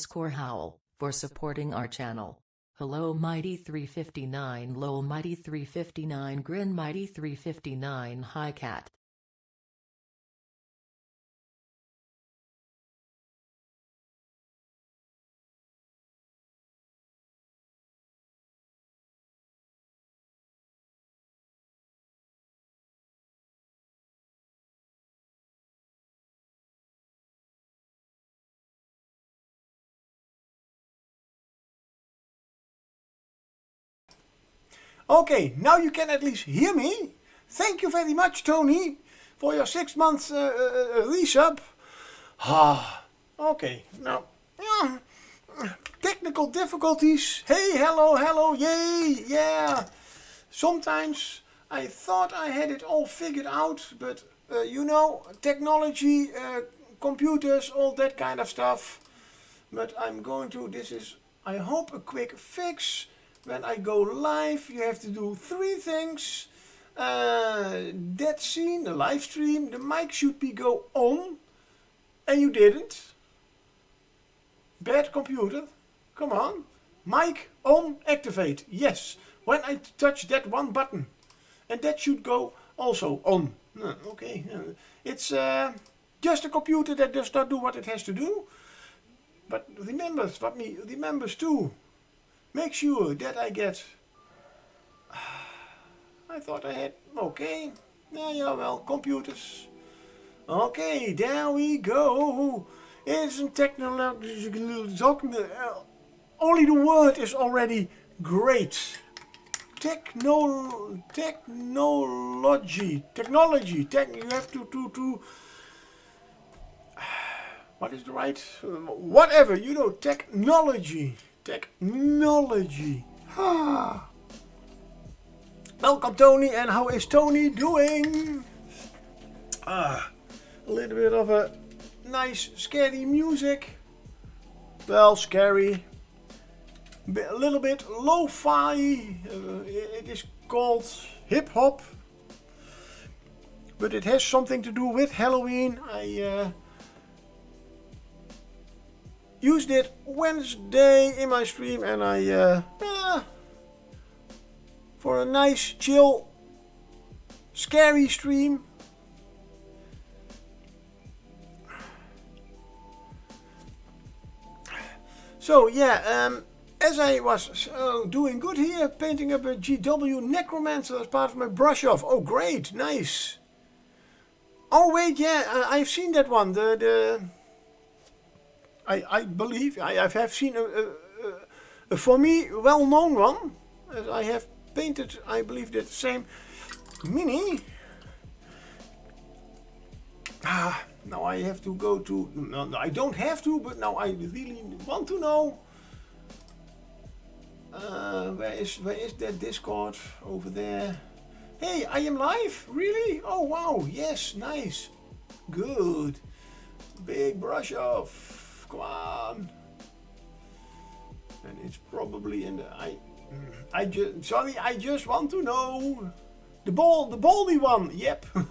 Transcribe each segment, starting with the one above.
_howl for supporting our channel. Hello Mighty 359, lol Mighty 359, grin Mighty 359, hi cat. Okay, now you can at least hear me. Thank you very much, Tony, for your 6 months resub. Okay, now, technical difficulties. Hey, hello, yay, yeah. Sometimes I thought I had it all figured out, but you know, technology, computers, all that kind of stuff. But I'm going to, this is, I hope, a quick fix. When I go live, you have to do 3 things. That scene, the live stream, the mic should be go on, and you didn't. Bad computer, come on. Mic on, activate, yes. When I touch that one button, and that should go also on. Okay, it's just a computer that does not do what it has to do, but remembers what me remembers too. Make sure that I get, I thought I had, okay, yeah, well, computers. Okay, there we go. Isn't technological, only the word is already great. Technology, you have to, what is the right, whatever, you know, technology. Welcome Tony, and how is Tony doing? A little bit of a nice scary music. Well, scary. A little bit lo-fi. It is called hip hop. But it has something to do with Halloween. I used it Wednesday in my stream, and I for a nice chill scary stream. So yeah, as I was doing good here, painting up a GW Necromancer as part of my brush off. Oh great, nice. Oh wait, yeah, I've seen that one. I believe I have seen a for me well-known one, as I have painted, I believe, that same mini. Now I have to go to, no, I don't have to, but now I really want to know. Where is that Discord over there? Hey, I am live? Really? Oh wow, yes, nice. Good. Big brush off. Come on. And it's probably in the I just want to know. The baldy one, yep. I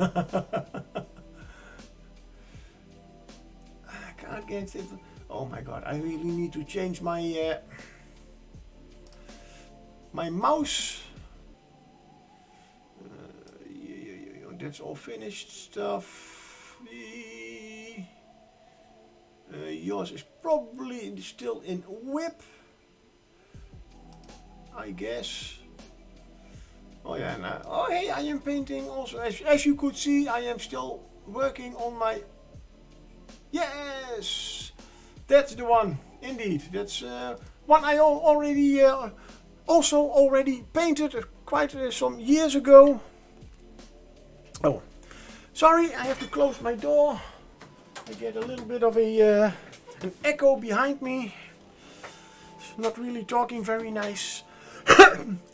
can't get it. Oh my god, I really need to change my my mouse. That's all finished stuff. Yours is probably still in whip, I guess. Oh yeah, no. Oh hey, I am painting also. As you could see, I am still working on my... Yes! That's the one, indeed. That's one I already already painted quite some years ago. Oh, sorry, I have to close my door. I get a little bit of an echo behind me. It's not really talking very nice.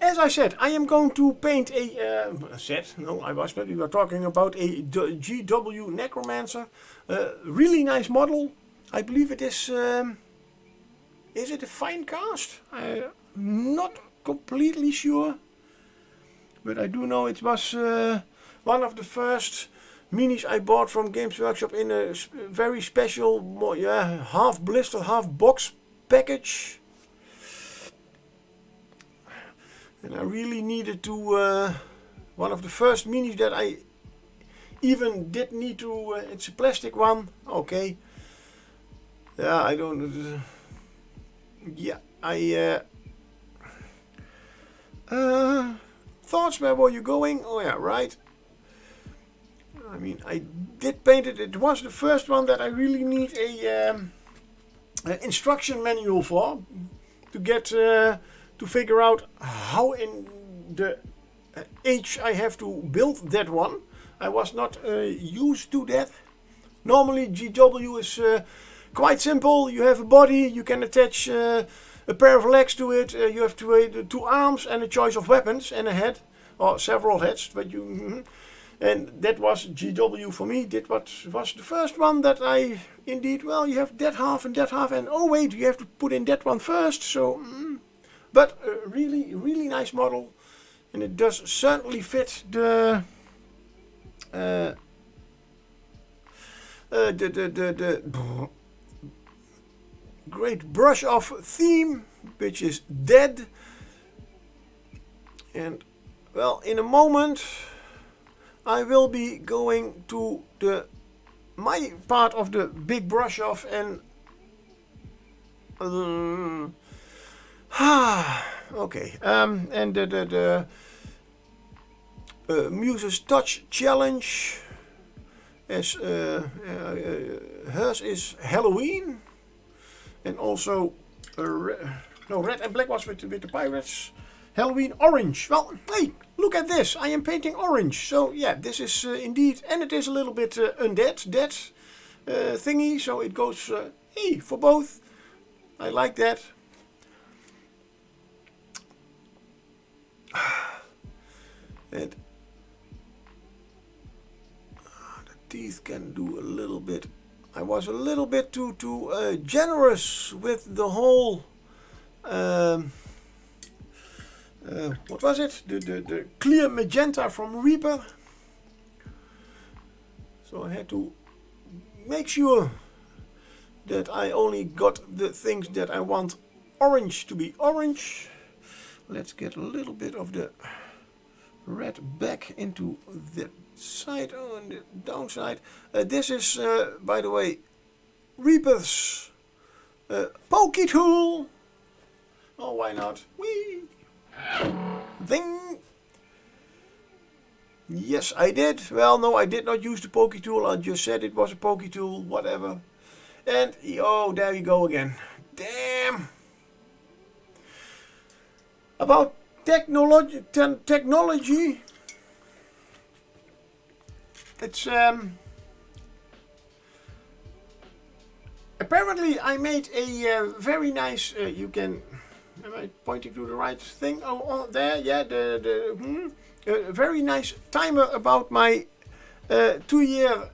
As I said, I am going to paint a set. No, I was not. We were talking about a GW Necromancer. Really nice model. I believe it is. Is it a fine cast? I'm not completely sure, but I do know it was one of the first minis I bought from Games Workshop in a very special, half blister, half box package. And I really needed to, one of the first minis that I even did need to, it's a plastic one, okay. Yeah, I don't, yeah, I, thoughts, where were you going? Oh yeah, right. I mean, I did paint it. It was the first one that I really need a instruction manual for, to get, to figure out how in the age I have to build that one. I was not used to that. Normally GW is quite simple. You have a body, you can attach a pair of legs to it, you have to, 2 arms and a choice of weapons and a head, or several heads, but you, and that was GW for me. That was the first one that I indeed, well, you have that half, and oh wait, you have to put in that one first, so, but really, really nice model, and it does certainly fit the great brush off theme, which is dead. And well, in a moment I will be going to my part of the big brush off, and okay, and the Muse's Touch Challenge, as hers is Halloween, and also red and black was with the pirates. Halloween orange. Well, hey, look at this. I am painting orange. So yeah, this is indeed, and it is a little bit undead, dead thingy. So it goes, hey, for both. I like that. And the teeth can do a little bit. I was a little bit too generous with the whole. What was it? The clear magenta from Reaper. So I had to make sure that I only got the things that I want orange to be orange. Let's get a little bit of the red back into the side, and the downside. This is, by the way, Reaper's pokey tool. Oh, why not? Whee! Thing. Yes, I did. Well, no, I did not use the pokey tool. I just said it was a pokey tool, whatever. And, oh, there we go again. Damn. About technology, it's, apparently I made a very nice, you can, am I pointing to the right thing? Oh, there, yeah, a very nice timer about my 2-year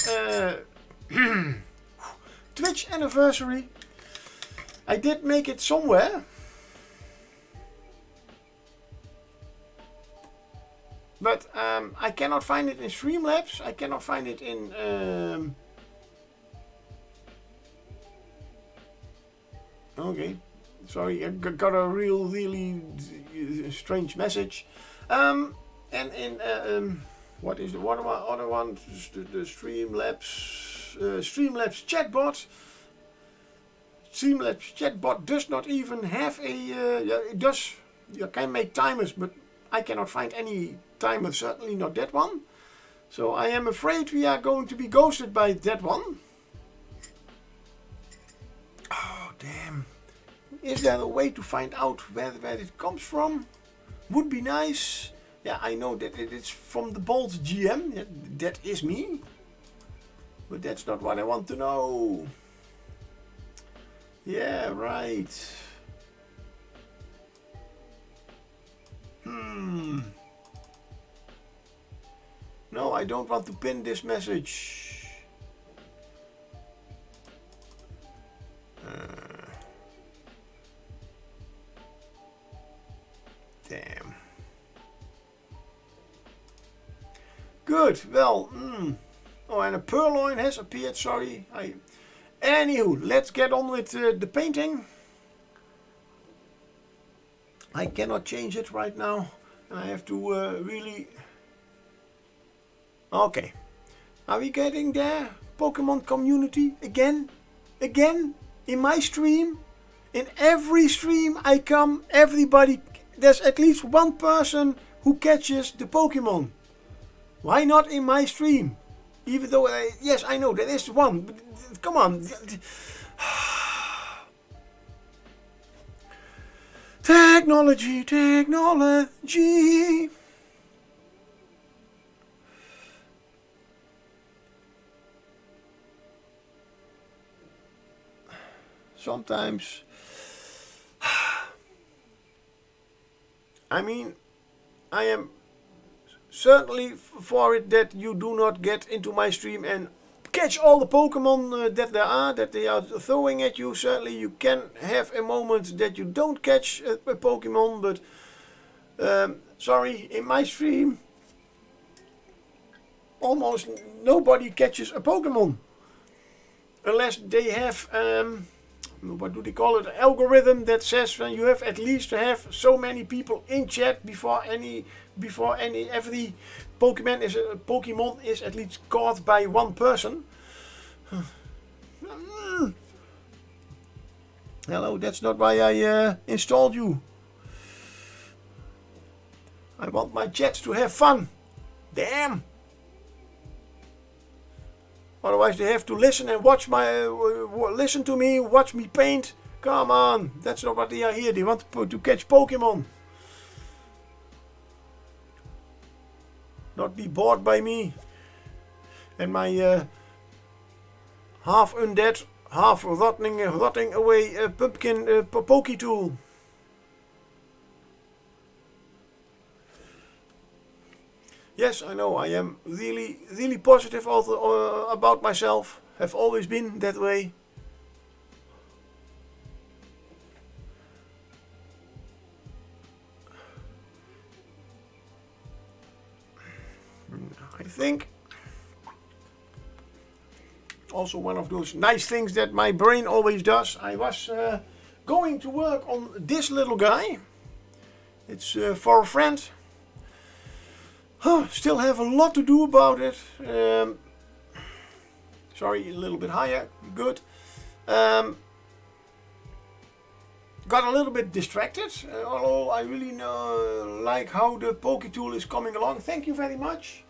Twitch anniversary. I did make it somewhere, but I cannot find it in Streamlabs. I cannot find it in okay, sorry, I got a really strange message. And in what is the other one? The Streamlabs chatbot. Streamlabs chatbot does not even have a. It does. You can make timers, but I cannot find any timer. Certainly not that one. So I am afraid we are going to be ghosted by that one. Oh damn! Is there a way to find out where it comes from? Would be nice. Yeah, I know that it is from the Bolt GM. That is me. But that's not what I want to know. Yeah, right. No, I don't want to pin this message. Damn. Good. Well, oh, and a purloin has appeared. Sorry. Anywho, let's get on with the painting. I cannot change it right now. I have to really... Okay. Are we getting there? Pokemon community again? Again? In my stream? In every stream I come, everybody... There's at least one person who catches the Pokemon. Why not in my stream? Even though... yes, I know, there is one. But, come on. Technology, technology. Sometimes, I mean, I am certainly for it that you do not get into my stream and catch all the Pokemon that they are throwing at you. Certainly you can have a moment that you don't catch a Pokemon, but sorry, in my stream almost nobody catches a Pokemon unless they have what do they call it, algorithm that says you have at least to have so many people in chat before every Pokemon is at least caught by one person. Hello, that's not why I installed you. I want my chat to have fun. Damn. Otherwise they have to listen and watch listen to me, watch me paint. Come on, that's not what they are here. They want to catch Pokemon. Not be bored by me and my half undead, half rotting away pumpkin Poke tool. Yes, I know, I am really positive also, about myself. Have always been that way. I think also one of those nice things that my brain always does. I was going to work on this little guy. It's for a friend. Still have a lot to do about it. Sorry, a little bit higher. Good. Got a little bit distracted. Although I really like how the Poke tool is coming along. Thank you very much.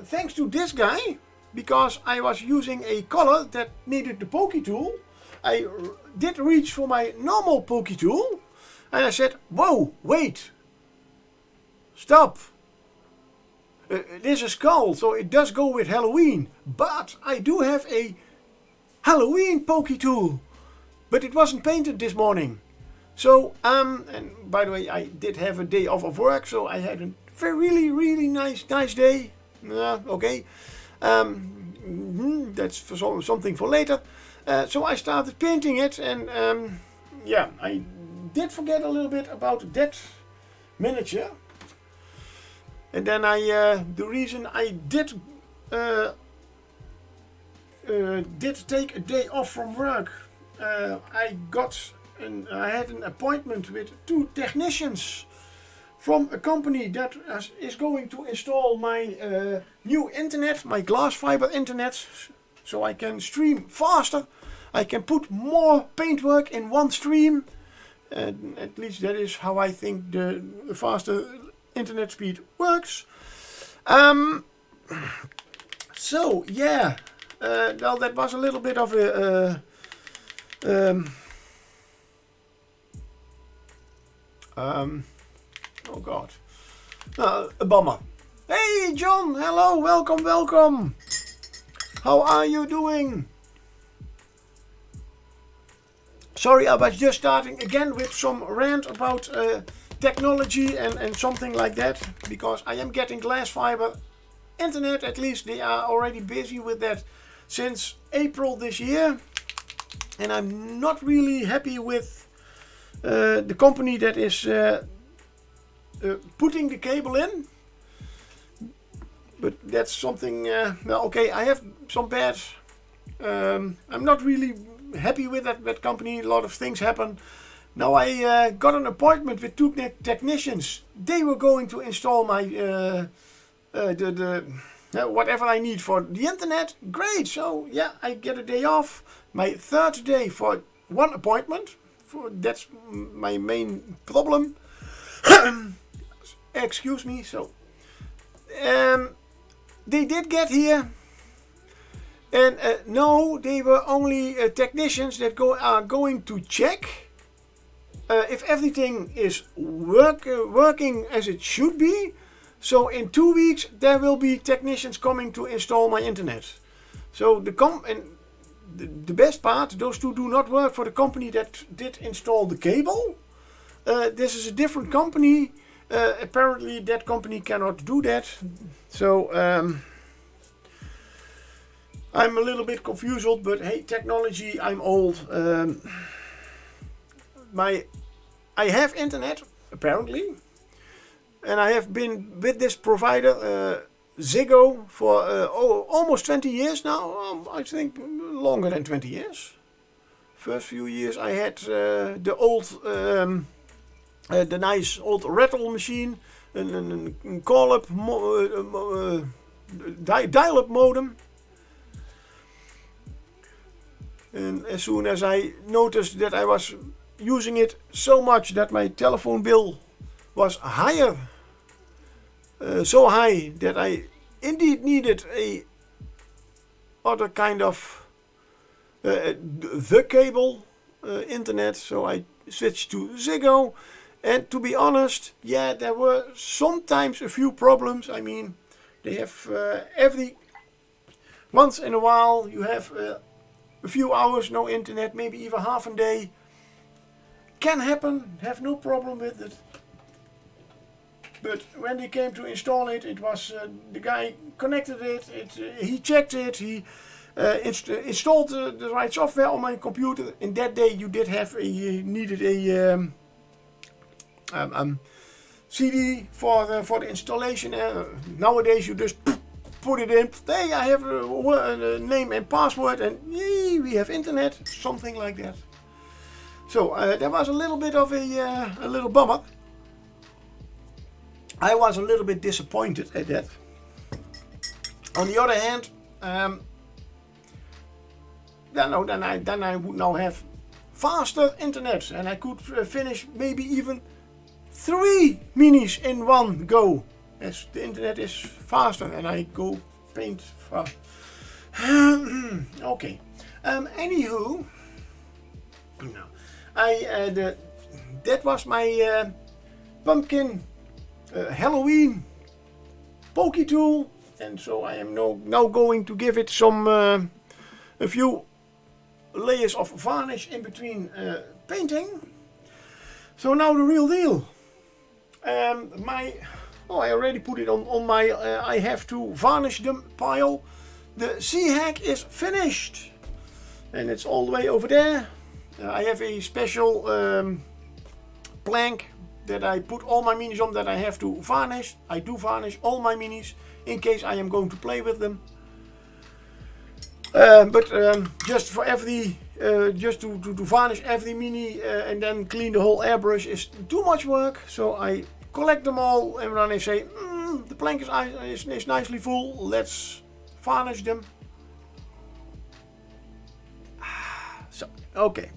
Thanks to this guy, because I was using a color that needed the Poke tool. I did reach for my normal Poke tool, and I said, "Whoa, wait, stop." It is a skull, so it does go with Halloween. But I do have a Halloween Poke tool. But it wasn't painted this morning. So, and by the way, I did have a day off of work, so I had a really nice day. Okay. That's for something for later. So I started painting it, and yeah, I did forget a little bit about that miniature. And then the reason I did take a day off from work, I had an appointment with 2 technicians from a company that is going to install my new internet, my glass fiber internet, so I can stream faster. I can put more paintwork in one stream. At least that is how I think the faster internet speed works. So yeah, well, that was a little bit of a oh god, a bummer. Hey John, hello, welcome. How are you doing? Sorry, I was just starting again with some rant about technology and something like that, because I am getting glass fiber internet. At least they are already busy with that since April this year, and I'm not really happy with the company that is putting the cable in. But that's something, well, okay, I have some bad, I'm not really happy with that company. A lot of things happen. Now I got an appointment with 2 technicians. They were going to install my whatever I need for the internet. Great. So yeah, I get a day off. My 3rd day for 1 appointment. That's my main problem. Excuse me. So they did get here. And no, they were only technicians that are going to check if everything is working as it should be. So in 2 weeks there will be technicians coming to install my internet. So the best part, those 2 do not work for the company that did install the cable. This is a different company. Apparently that company cannot do that. So I'm a little bit confused, but hey, technology, I'm old. I have internet, apparently. And I have been with this provider, Ziggo, for almost 20 years now. I think longer than 20 years. First few years I had the old, the nice old rattle machine, a call-up, dial-up modem. And as soon as I noticed that I was using it so much that my telephone bill was higher, so high that I indeed needed a other kind of the cable internet, so I switched to Ziggo. And to be honest, yeah, there were sometimes a few problems. I mean, they have every once in a while you have a few hours no internet, maybe even half a day. Can happen, have no problem with it. But when they came to install it, it was the guy connected it, he checked it, he installed the right software on my computer. In that day you did have needed a CD for the installation. Nowadays you just put it in, hey, I have a name and password, and yay, we have internet, something like that. So there was a little bit of a little bummer. I was a little bit disappointed at that. On the other hand, then I would now have faster internet, and I could finish maybe even 3 minis in one go, as the internet is faster and I go paint fast. Okay. Anywho, no, that was my pumpkin Halloween pokey tool, and so I am now going to give it some a few layers of varnish in between painting. So now the real deal. I already put it on my I have to varnish them pile. The C-hack is finished, and it's all the way over there. I have a special plank that I put all my minis on that I have to varnish. I do varnish all my minis in case I am going to play with them. But just for every, just to varnish every mini and then clean the whole airbrush is too much work. So I collect them all, and then I say, the plank is nicely full, let's varnish them. So, okay.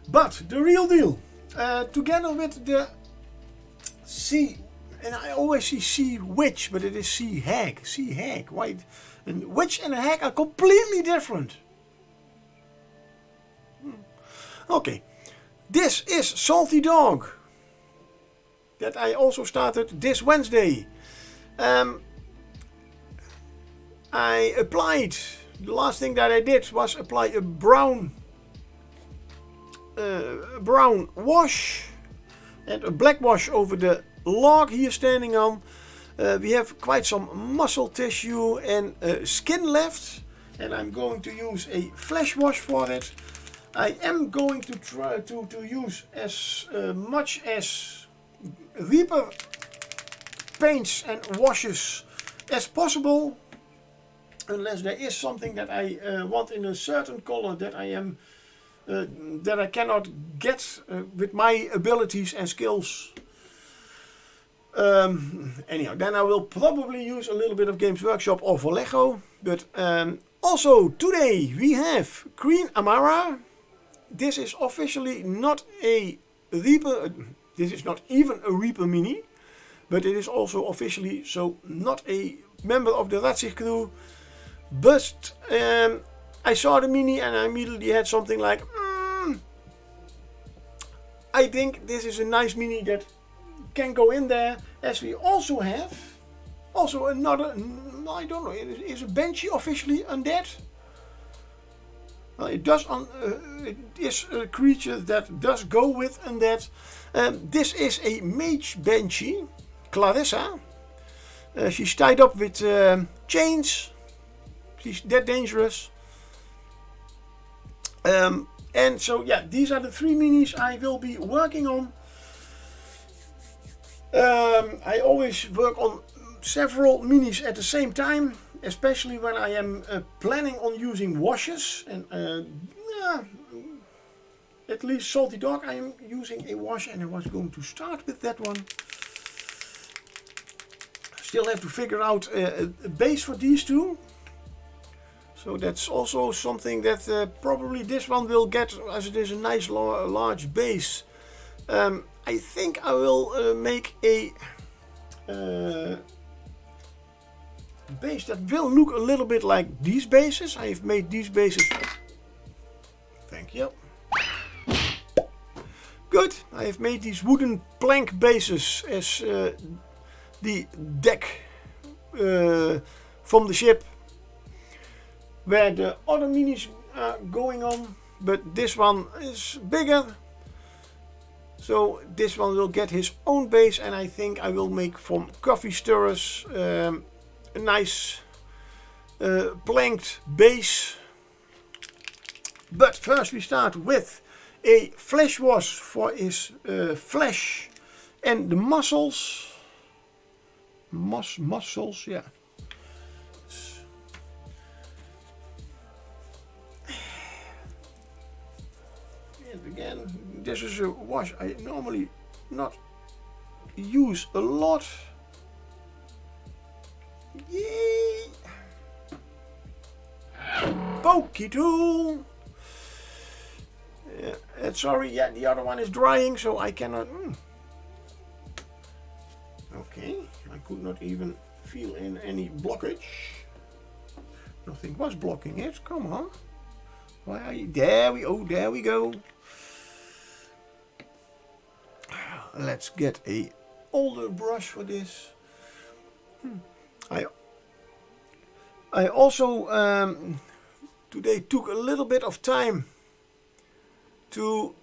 But the real deal, together with the sea, and I always see sea witch, but it is sea hag. Sea hag, why? And witch and a hag are completely different. Okay, this is Salty Dog, that I also started this Wednesday. I applied, the last thing that I did was apply a brown wash and a black wash over the log here standing on. We have quite some muscle tissue and skin left, and I'm going to use a flash wash for it. I am going to try to use as much as Reaper paints and washes as possible, unless there is something that I want in a certain color that I am that I cannot get with my abilities and skills. Anyhow, then I will probably use a little bit of Games Workshop or Vallejo. But also today we have Queen Amara. This is officially not a Reaper. This is not even a Reaper mini. But it is also officially so not a member of the Razig Crew. But I saw the mini and I immediately had something like, I think this is a nice mini that can go in there. As we also have another, I don't know, is a Banshee officially undead? Well, it does. It is a creature that does go with undead. This is a Mage Banshee, Clarissa. She's tied up with chains. She's that dangerous. And so yeah, these are the 3 minis I will be working on. I always work on several minis at the same time, especially when I am planning on using washes. And at least Salty Dog I am using a wash, and I was going to start with that one. Still have to figure out a base for these two. So that's also something that probably this one will get, as it is a nice large base. I think I will make a base that will look a little bit like these bases. I have made these bases. Thank you. Good. I have made these wooden plank bases as the deck from the ship, where the other minis are going on, but this one is bigger. So this one will get his own base, and I think I will make from coffee stirrers a nice planked base. But first we start with a flesh wash for his flesh and the muscles. Muscles, yeah. And again, this is a wash I normally not use a lot. Yay! Pokey tool. And sorry, yeah, the other one is drying, so I cannot. Okay, I could not even feel in any blockage. Nothing was blocking it. Come on. Why are you? There we go. Let's get a older brush for this. I also today took a little bit of time to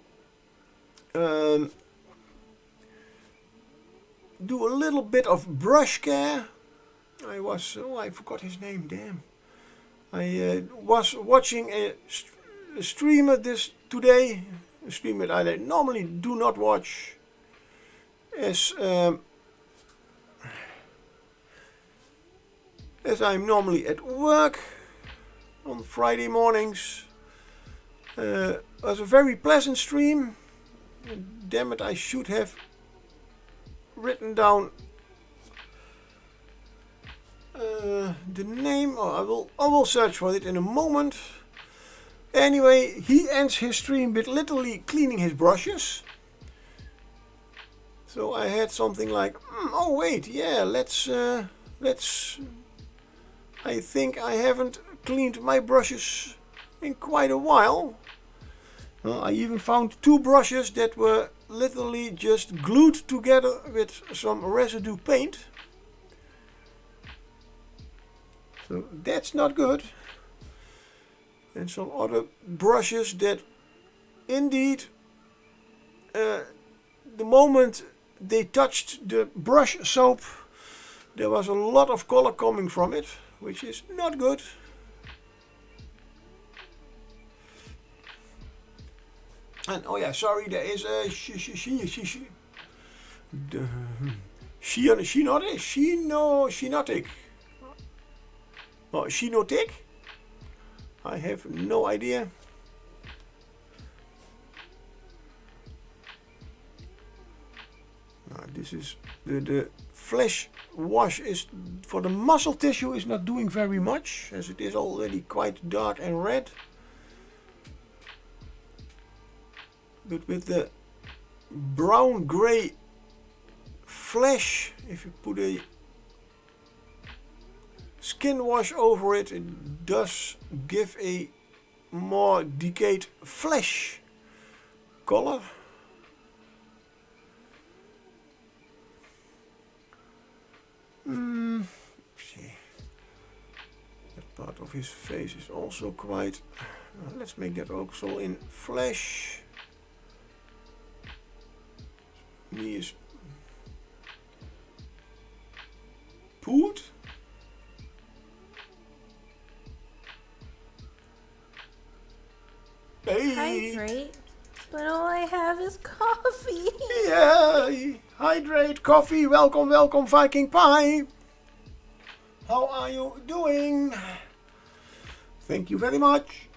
do a little bit of brush care. I forgot his name, damn. I was watching a streamer today, a streamer I normally do not watch, as I'm normally at work on Friday mornings. It was a very pleasant stream. Damn it, I should have written down the name. I will search for it in a moment. Anyway, he ends his stream with literally cleaning his brushes. So I had something like, oh wait, yeah, let's. I think I haven't cleaned my brushes in quite a while. I even found 2 brushes that were literally just glued together with some residue paint. So that's not good. And some other brushes that indeed, the moment they touched the brush soap, there was a lot of color coming from it, which is not good. And oh yeah, sorry, there is a Shinotic. I have no idea. This is the flesh wash is for the muscle tissue is not doing very much, as it is already quite dark and red. But with the brown gray flesh, if you put a skin wash over it, it does give a more decayed flesh color. See, that part of his face is also quite. Let's make that also in flesh. Knee is poot. Hey. Hydrate, but all I have is coffee. Yeah, hydrate, coffee, welcome, welcome, Viking Pie. How are you doing? Thank you very much.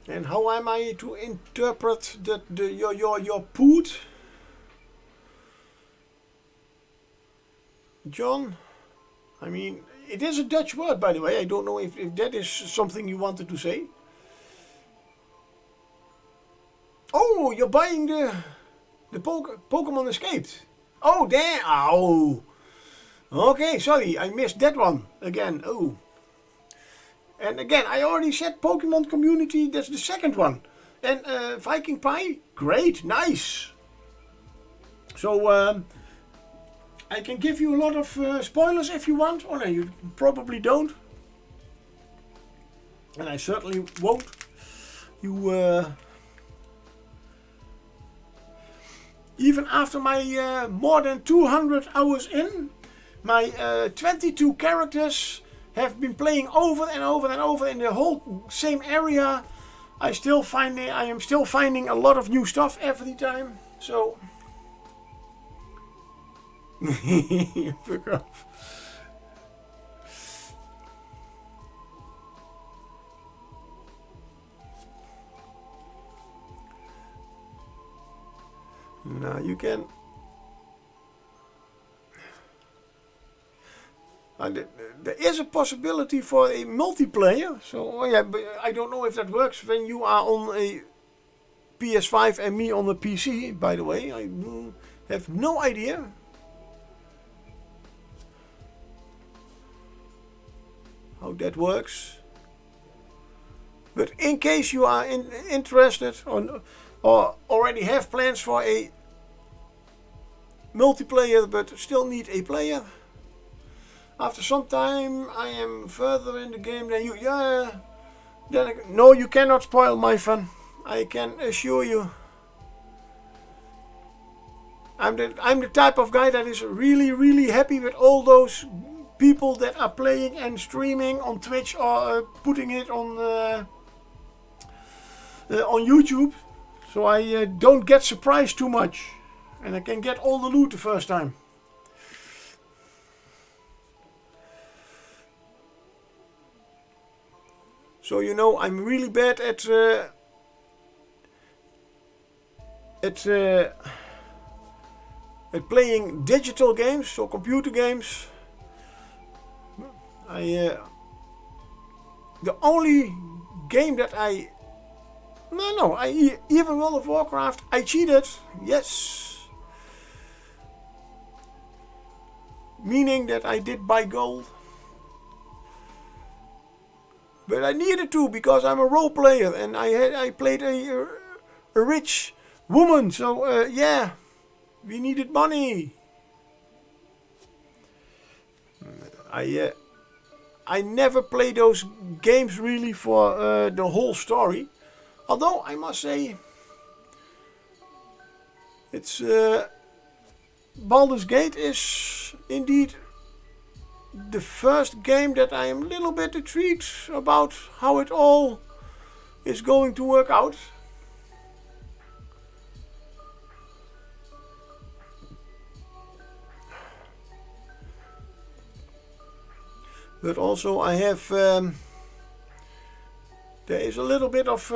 And how am I to interpret that your poot? John? I mean, it is a Dutch word, by the way. I don't know if that is something you wanted to say. Oh, you're buying the Pokemon Escaped. Oh, damn. Oh. Okay, sorry. I missed that one again. Oh. And again, I already said Pokemon Community. That's the second one. And Viking Pie. Great. Nice. So, I can give you a lot of spoilers if you want. Oh no, you probably don't. And I certainly won't. You even after my more than 200 hours in, my 22 characters have been playing over and over and over in the whole same area. I am still finding a lot of new stuff every time. So fuck off. Now you can. There is a possibility for a multiplayer. So yeah, but I don't know if that works when you are on a PS5 and me on a PC. By the way, I have no idea. How that works. But in case you are interested or already have plans for a multiplayer but still need a player, after some time I am further in the game than you. Yeah, then no, you cannot spoil my fun. I can assure you. I'm the type of guy that is really happy with all those people that are playing and streaming on Twitch or putting it on YouTube, so I don't get surprised too much, and I can get all the loot the first time. So you know, I'm really bad at playing digital games, so computer games. The only game that even World of Warcraft, I cheated, yes. Meaning that I did buy gold. But I needed to because I'm a role player and I played a rich woman, so yeah, we needed money. I never play those games really for the whole story. Although I must say, it's Baldur's Gate is indeed the first game that I am a little bit intrigued about how it all is going to work out. But also I have There is a little bit of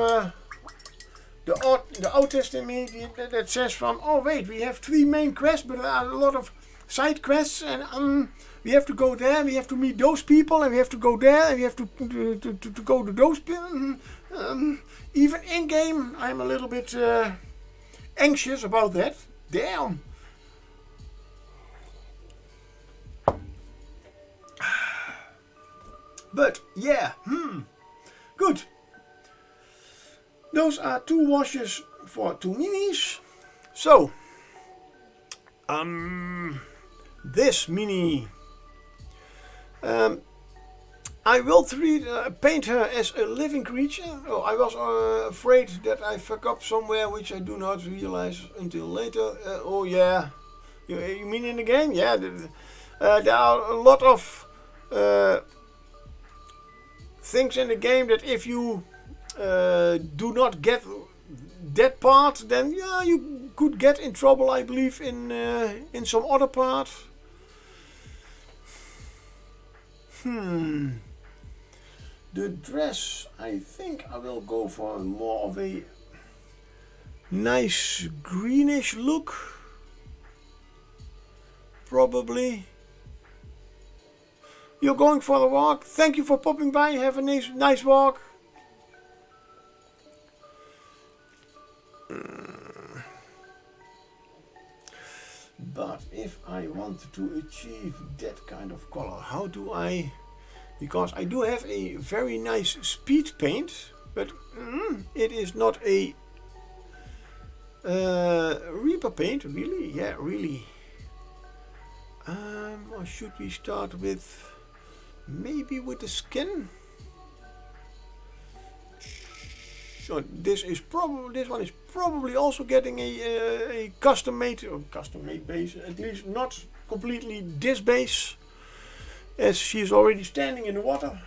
the autist in me that says from, oh wait, we have 3 main quests, but there are a lot of side quests, and we have to go there, we have to meet those people, and we have to go there, and we have to go to those people. Even in game, I'm a little bit anxious about that. Damn. But yeah, good. Those are 2 washes for 2 minis. So, this mini, I will paint her as a living creature. Oh, I was afraid that I fuck up somewhere, which I do not realize until later. Oh yeah, you mean in the game? Yeah, there are a lot of things in the game that if you do not get that part, then yeah, you could get in trouble, I believe, in some other part. The dress, I think I will go for more of a nice greenish look. Probably. You're going for the walk. Thank you for popping by. Have a nice walk. But if I want to achieve that kind of color, how do I? Because I do have a very nice speed paint, but it is not a Reaper paint, really? Yeah, really. Or should we start with maybe with the skin? So this one is probably also getting a custom made base, at least not completely this base, as she is already standing in the water.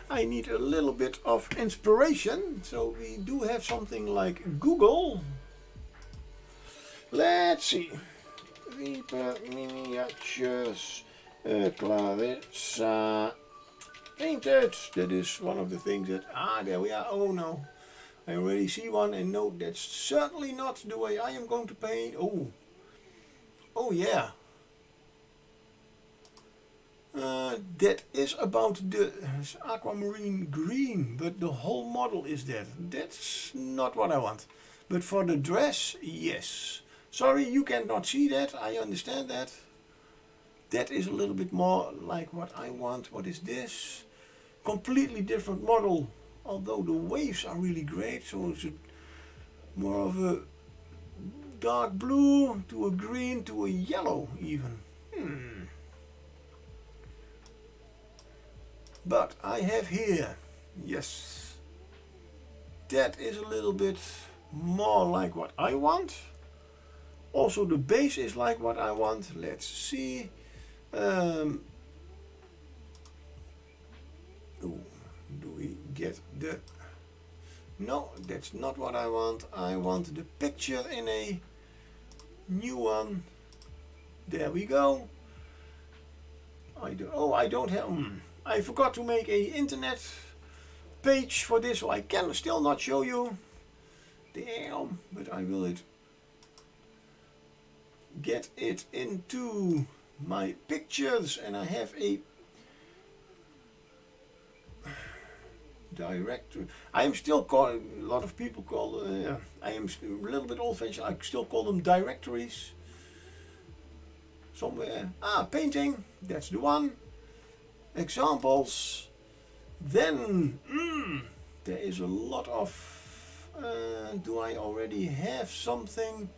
I need a little bit of inspiration, so we do have something like Google. Let's see. Reaper miniatures. Clarissa painted. That is one of the things that, there we are. Oh no, I already see one, and no, that's certainly not the way I am going to paint. Oh yeah, that is about the aquamarine green, but the whole model is that. That's not what I want. But for the dress, yes. Sorry, you cannot see that. I understand that. That is a little bit more like what I want. What is this? Completely different model. Although the waves are really great. So it's more of a dark blue to a green to a yellow even. But I have here. Yes. That is a little bit more like what I want. Also the base is like what I want. Let's see. Do we get the... No, that's not what I want. I want the picture in a new one. There we go. I don't have... I forgot to make a internet page for this, so I can still not show you. Damn, but I will get it into my pictures, and I have a directory. I am still calling, a lot of people call, I am a little bit old fashioned, I still call them directories. Somewhere, painting, that's the one. Examples. Then, there is a lot of, do I already have something?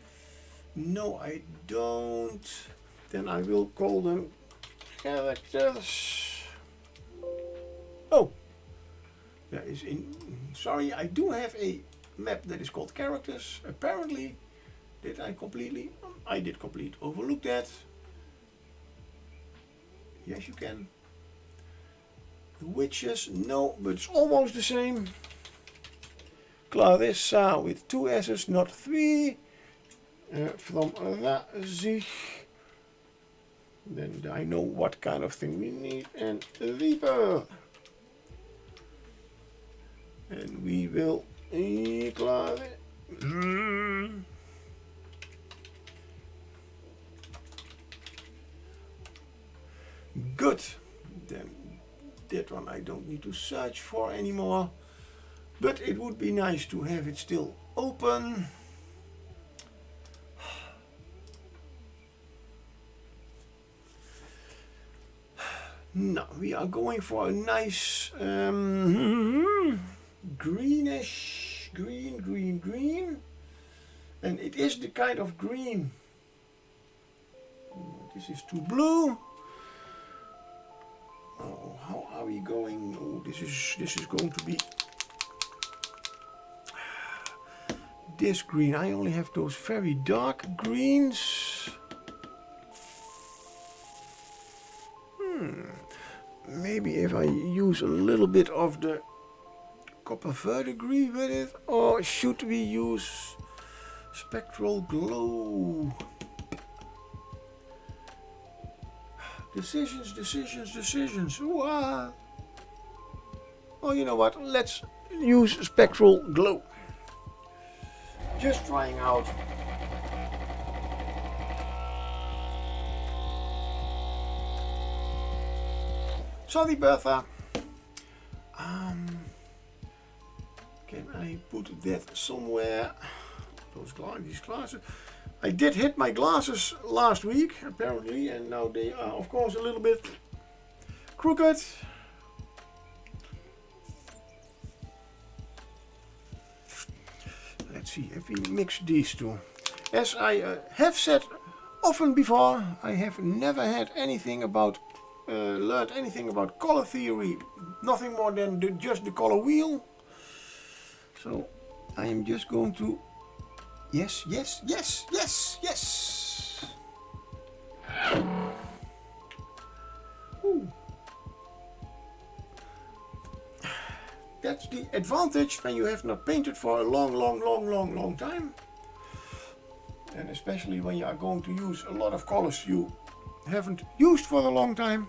No, I don't. Then I will call them characters. Oh, there is sorry, I do have a map that is called characters. Apparently, I did complete overlook that. Yes, you can. The witches, no, but it's almost the same. Clarissa with 2 S's, not 3. From Razig. Then I know what kind of thing we need. And a Reaper. And we will klaar. Good. Then that one I don't need to search for anymore. But it would be nice to have it still open. Now we are going for a nice greenish, green. And it is the kind of green. This is too blue. Oh, how are we going? Oh, this is going to be this green. I only have those very dark greens. Maybe if I use a little bit of the copper verdigris with it, or should we use spectral glow? Decisions. Ooh-ah. Oh, you know what? Let's use spectral glow. Just trying out. Sorry, Bertha. Can I put that somewhere? These glasses. I did hit my glasses last week, apparently, and now they are, of course, a little bit crooked. Let's see if we mix these two. As I have said often before, I have never had anything about learned anything about color theory, nothing more than just the color wheel. So I am just going to yes. Ooh. That's the advantage when you have not painted for a long time, and especially when you are going to use a lot of colors you haven't used for a long time.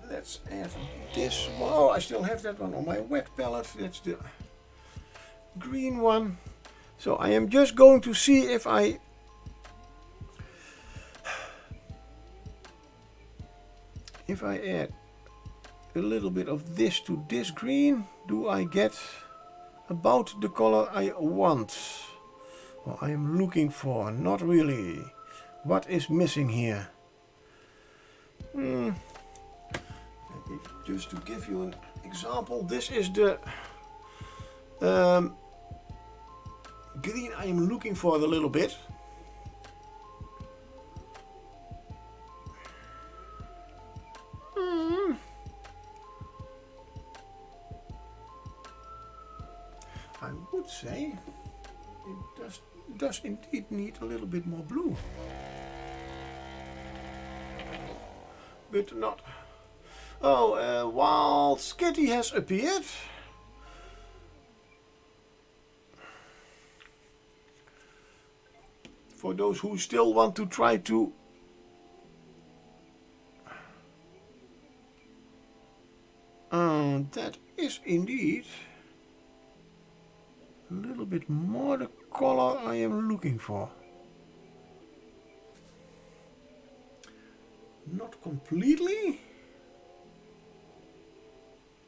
Let's add this one. Oh, I still have that one on my wet palette. That's the green one. So I am just going to see if I add a little bit of this to this green, do I get about the color I want, or I am looking for? Not really. What is missing here? Just to give you an example, this is the green I am looking for a little bit. I would say it does indeed need a little bit more blue, but not. Oh, while Skitty has appeared, for those who still want to try to that is indeed a little bit more the color I am looking for. Not completely,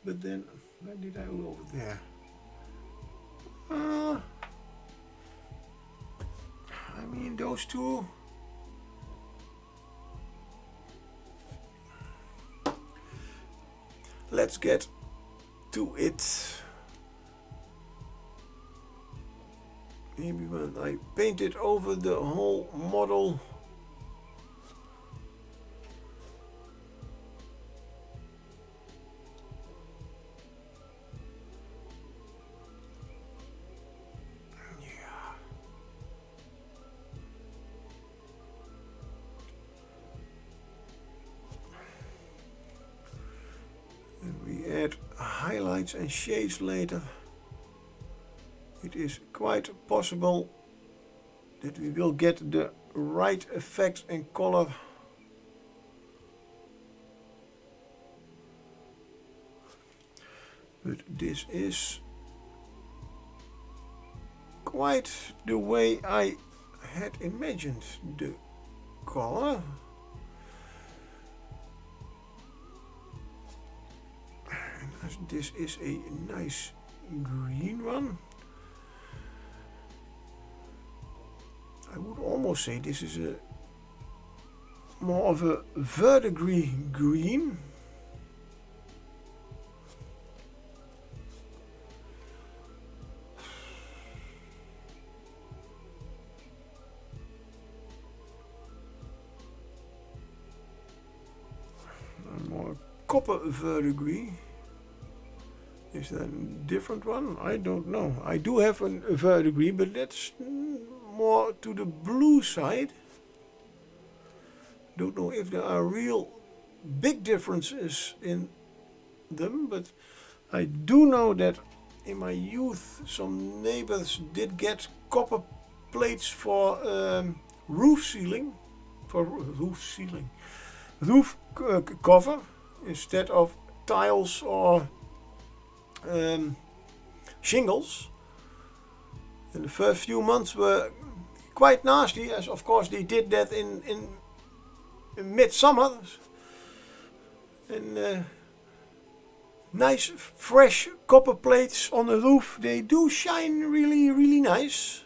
but then where did I go over there? I mean those two. Let's get to it. Maybe when I paint it over the whole model. Yeah. And we add highlights and shades later. it is quite possible that we will get the right effect and color. But this is quite the way I had imagined the color. And as this is a nice green one, I would almost say this is a more of a verdigris green. More copper verdigris. Is that a different one? I don't know. I do have a verdigris, but that's more to the blue side. Don't know if there are real big differences in them, but I do know that in my youth some neighbors did get copper plates for roof sealing, roof cover instead of tiles or shingles. And the first few months were quite nasty, as of course they did that in midsummer. And nice fresh copper plates on the roof, they do shine really nice.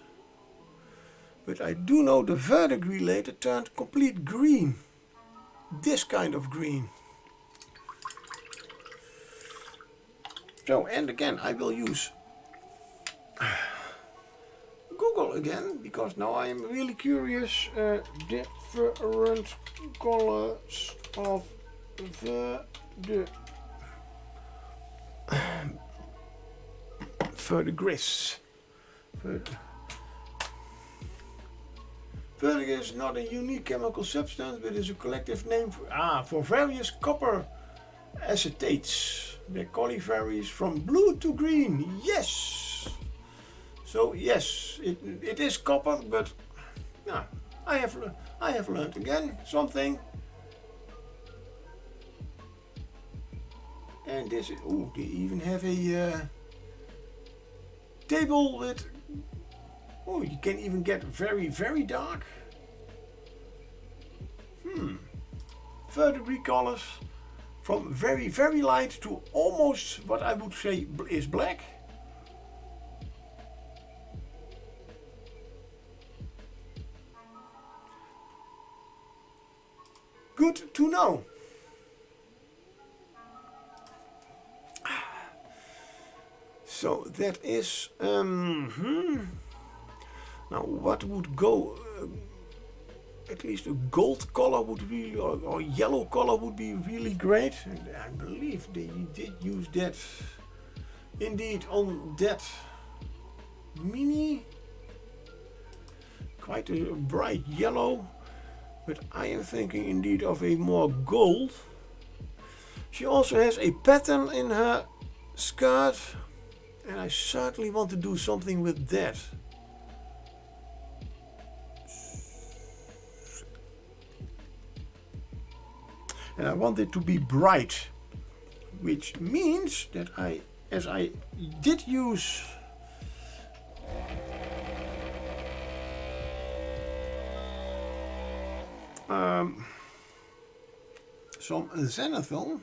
But I do know the verdigris later turned complete green. This kind of green. So, and again I will use Google again, because now I am really curious. Different colors of verdigris. Verdigris is not a unique chemical substance, but is a collective name for various copper acetates. The color varies from blue to green. Yes. So yes, it is copper, but yeah, I have learned again something. And this is, they even have a table with, you can even get very dark. Verdigris colors from very light to almost what I would say is black. Good to know. So that is now what would go, at least a gold color would be, or yellow color would be really great. And I believe they did use that indeed on that mini. Quite a bright yellow, but I am thinking indeed of a more gold. She also has a pattern in her skirt, and I certainly want to do something with that. And I want it to be bright, which means that as I did use some zenithal,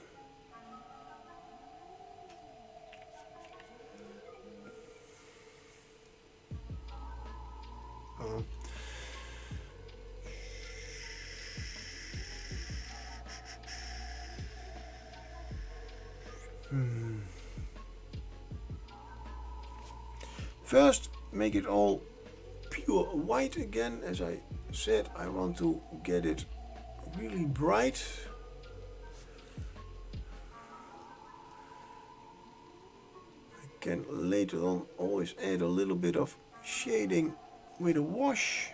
first make it all pure white again. As I said, I want to get it really bright. I can later on always add a little bit of shading with a wash.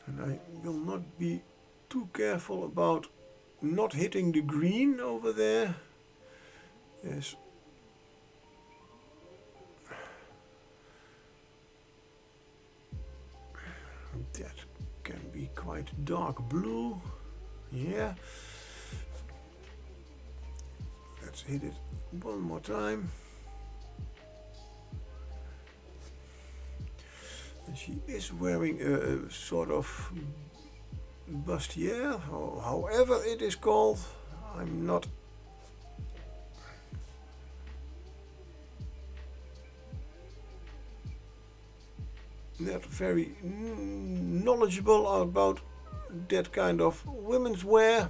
And I will not be too careful about not hitting the green over there. Yes. That can be quite dark blue. Yeah. Let's hit it one more time. And she is wearing a sort of bustier, or however it is called. I'm not very knowledgeable about that kind of women's wear.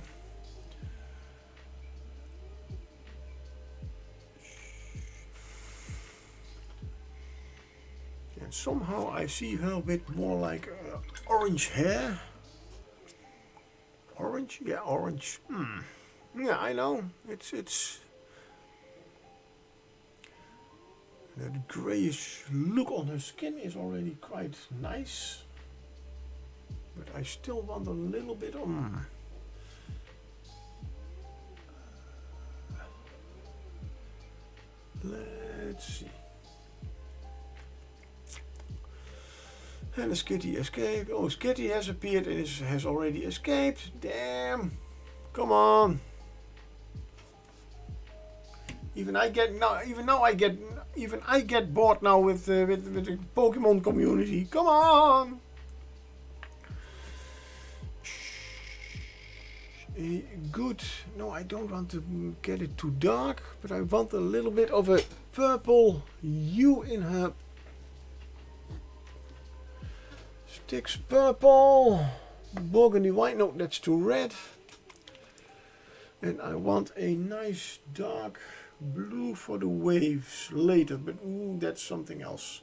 And somehow I see her with more like orange hair. Orange? Yeah, orange. Yeah, I know. It's that grayish look on her skin is already quite nice. But I still want a little bit of... Let's see. And the Skitty escaped. Oh, Skitty has appeared and has already escaped. Damn. Come on. Even I get bored now with the Pokemon community. Come on. Good. No, I don't want to get it too dark, but I want a little bit of a purple hue in her. Sticks purple. Burgundy white. No, that's too red. And I want a nice dark blue for the waves later, but that's something else.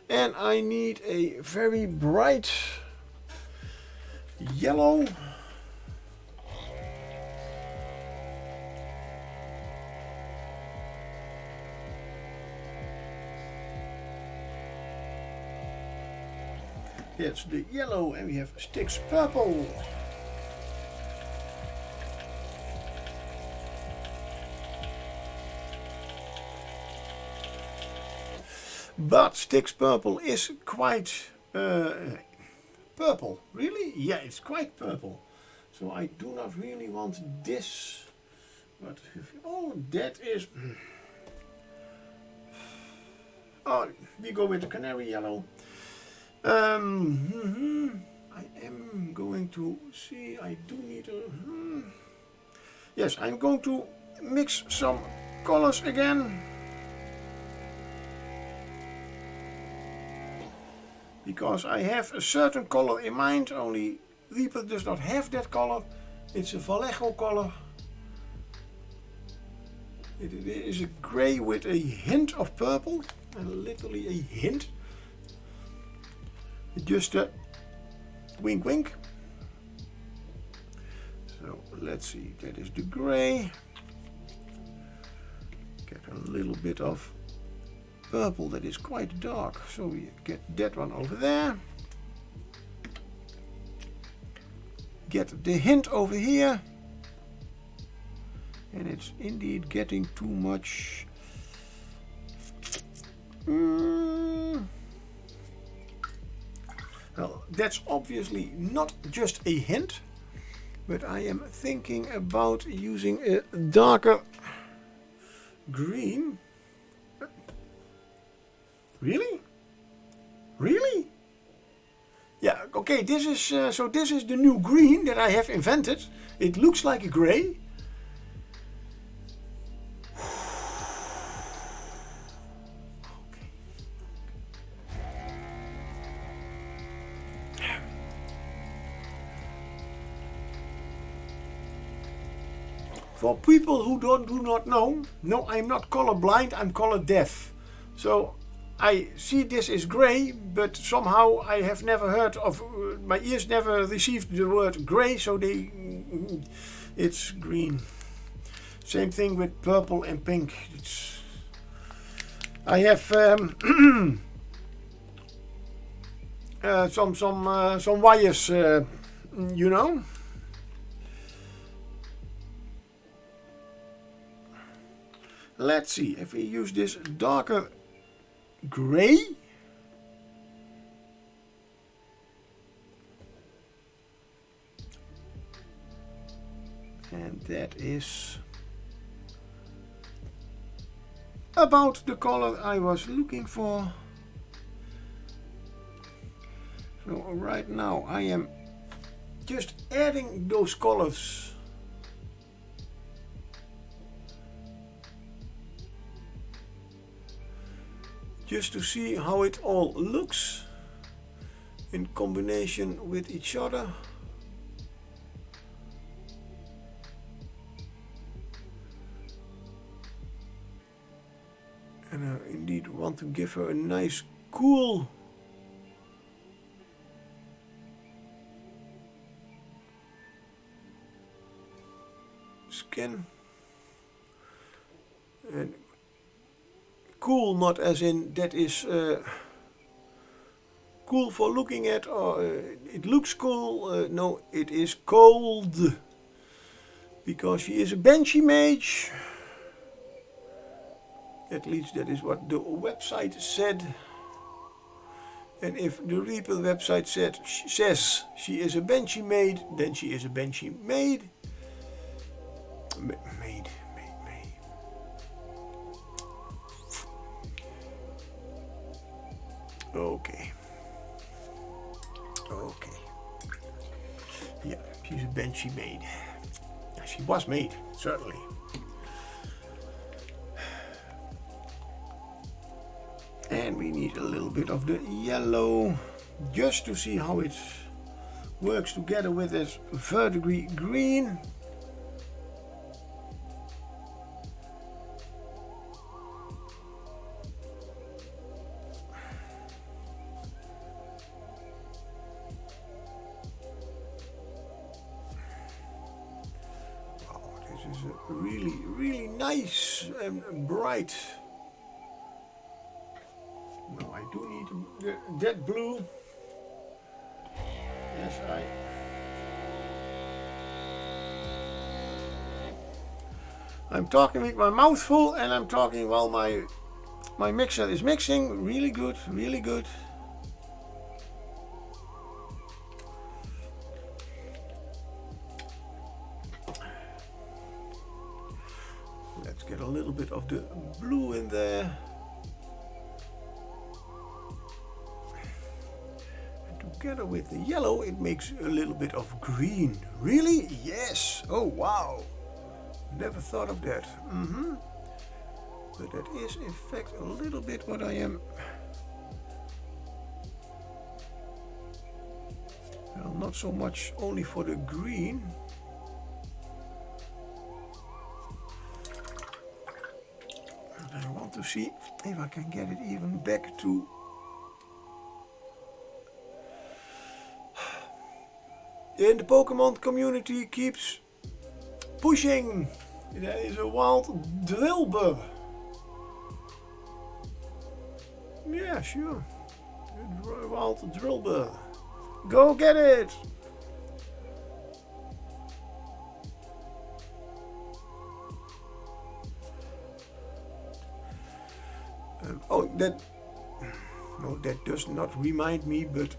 And I need a very bright yellow. That's the yellow, and we have Sticks purple. But Sticks purple is quite purple. Really? Yeah, it's quite purple. So I do not really want this. But oh, that is. Oh, we go with the canary yellow. I am going to see. I do need a. Yes, I'm going to mix some colors again. Because I have a certain color in mind, only Reaper does not have that color. It's a Vallejo color. It is a grey with a hint of purple, and literally a hint. Just a wink wink. So let's see, that is the grey. Get a little bit of purple that is quite dark, so we get that one over there. Get the hint over here, and it's indeed getting too much. Well, that's obviously not just a hint, but I am thinking about using a darker green. Really? Really? Yeah, okay, this is so this is the new green that I have invented. It looks like a grey. For people who do not know, no, I'm not color blind, I'm color deaf. So I see this is grey, but somehow I have never heard of, my ears never received the word grey, so it's green. Same thing with purple and pink. I have some wires, you know. Let's see if we use this darker gray. And that is about the color I was looking for. So right now I am just adding those colors. Just to see how it all looks in combination with each other. And I indeed want to give her a nice cool skin. And cool, not as in that is cool for looking at, or it looks cool. No, it is cold, because she is a Banshee mage. At least that is what the website said. And if the Reaper website says she is a Banshee maid, then she is a Banshee maid. Maid. Okay. Yeah, she's a Banshee maid. She was maid, certainly. And we need a little bit of the yellow, just to see how it works together with this verdigris green. Wow, this is a really nice and bright. No, I do need that blue. Yes, I'm talking with my mouth full, and I'm talking while my mixer is mixing. Really good, really good. Let's get a little bit of the blue in there. Together with the yellow, it makes a little bit of green. Really? Yes. Oh, wow. Never thought of that. But that is, in fact, a little bit what I am. Well, not so much only for the green. But I want to see if I can get it even back to. And the Pokemon community keeps pushing. There is a wild Drillbur. Yeah, sure. A wild Drillbur. Go get it! Oh, that. No, that does not remind me, but.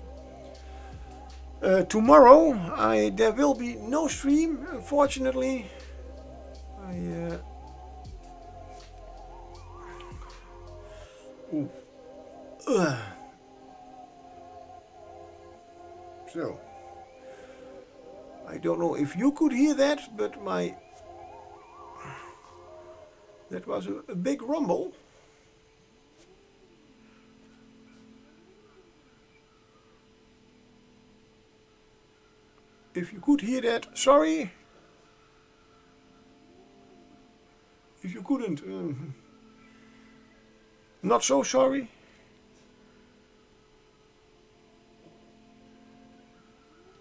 Tomorrow there will be no stream, unfortunately. So I don't know if you could hear that, but that was a big rumble. If you could hear that, sorry. If you couldn't, not so sorry.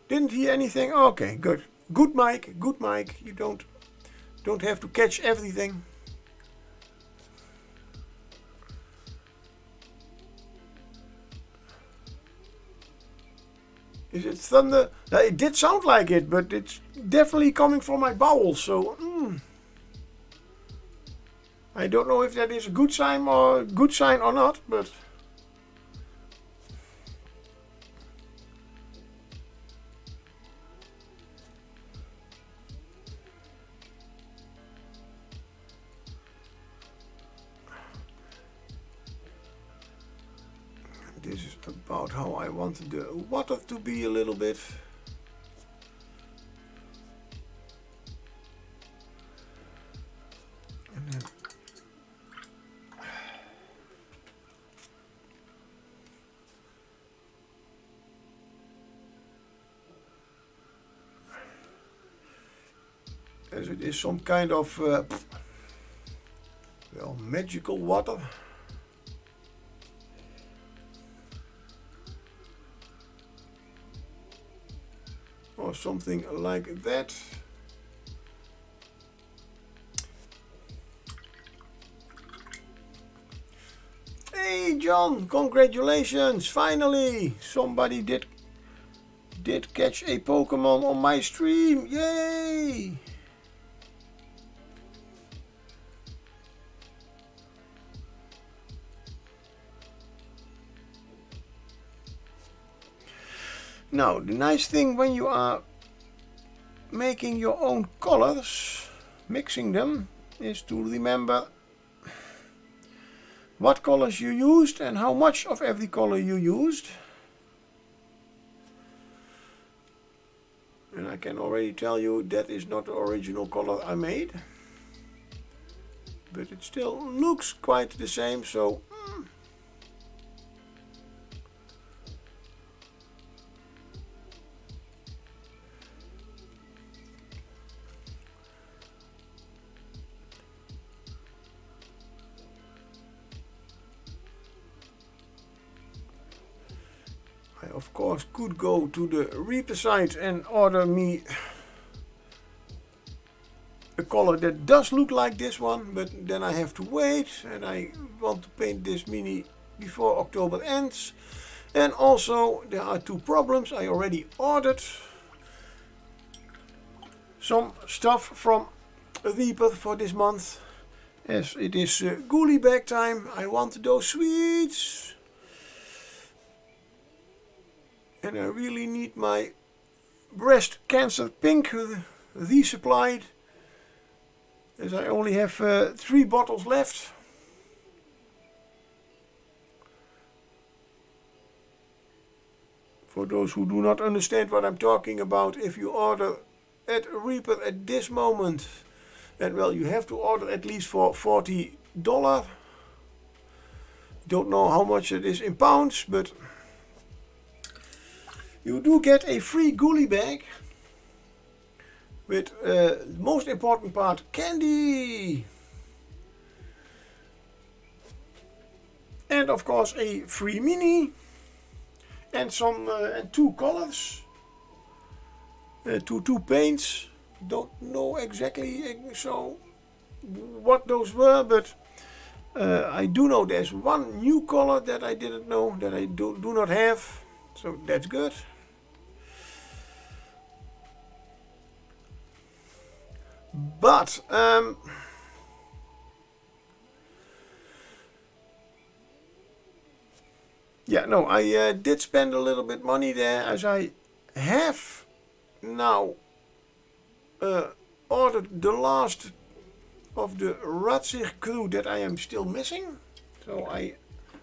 Didn't hear anything? Okay, good. Good mic. You don't have to catch everything. Is it thunder? It did sound like it, but it's definitely coming from my bowels. So I don't know if that is a good sign or not, but this is about how I wanted the water to be a little bit. And then as it is some kind of well, magical water. Or something like that. Hey John, congratulations! Finally, somebody did catch a Pokemon on my stream. Yay! Now, the nice thing when you are making your own colors, mixing them, is to remember what colors you used and how much of every color you used. And I can already tell you that is not the original color I made. But it still looks quite the same, so I of course could go to the Reaper site and order me a color that does look like this one, but then I have to wait, and I want to paint this mini before October ends. And also there are two problems. I already ordered some stuff from Reaper for this month. As it is ghoulie bag time, I want those sweets. And I really need my breast cancer pink resupplied, as I only have 3 bottles left. For those who do not understand what I'm talking about, if you order at Reaper at this moment, and well, you have to order at least for $40. Don't know how much it is in pounds, but you do get a free ghoulie bag with most important part, candy, and of course a free mini and some and 2 colors, two paints. Don't know exactly so what those were, but I do know there's one new color that I didn't know, that I do not have, so that's good. But yeah, no, I did spend a little bit money there, as I have now ordered the last of the Razig Crew that I am still missing. So I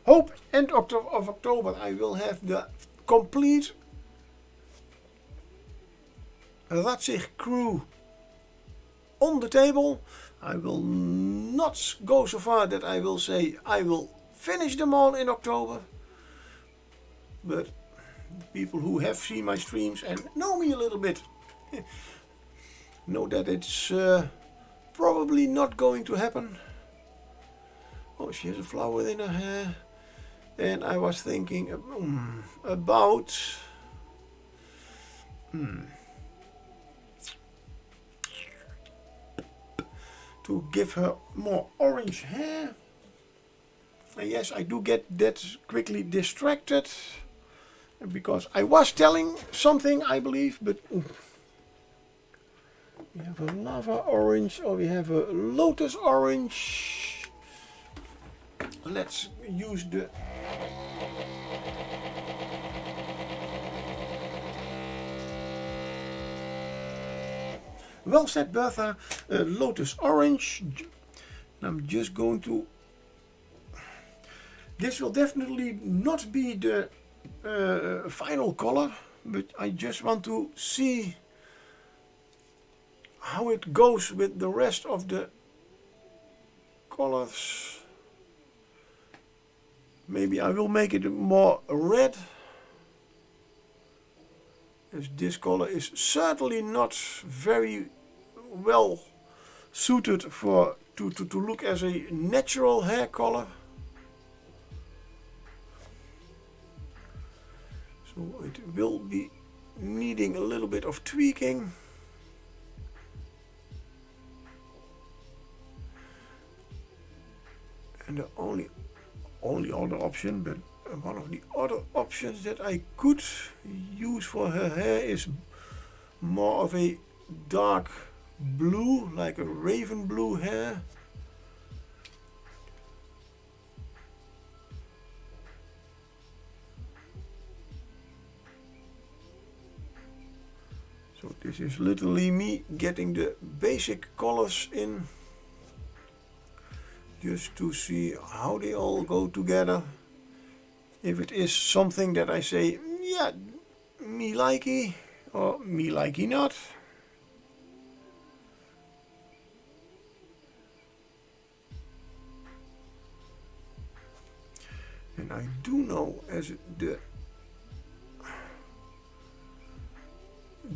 hope end of October I will have the complete Razig Crew on the table. I will not go so far that I will say I will finish them all in October. But people who have seen my streams and know me a little bit know that it's probably not going to happen. Oh, she has a flower in her hair. And I was thinking about to give her more orange hair. And yes, I do get that quickly distracted. because I was telling something, I believe, but we have a lava orange or we have a lotus orange. Let's use the well said, Bertha. Lotus orange. And I'm just going to. This will definitely not be the final color, but I just want to see how it goes with the rest of the colors. Maybe I will make it more red, as this color is certainly not very well suited for to look as a natural hair color. So it will be needing a little bit of tweaking. And the only other option, but one of the other options that I could use for her hair is more of a dark blue, like a raven blue hair. So this is literally me getting the basic colors in, just to see how they all go together. If it is something that I say, yeah, me likey, or me likey not. And I do know, as the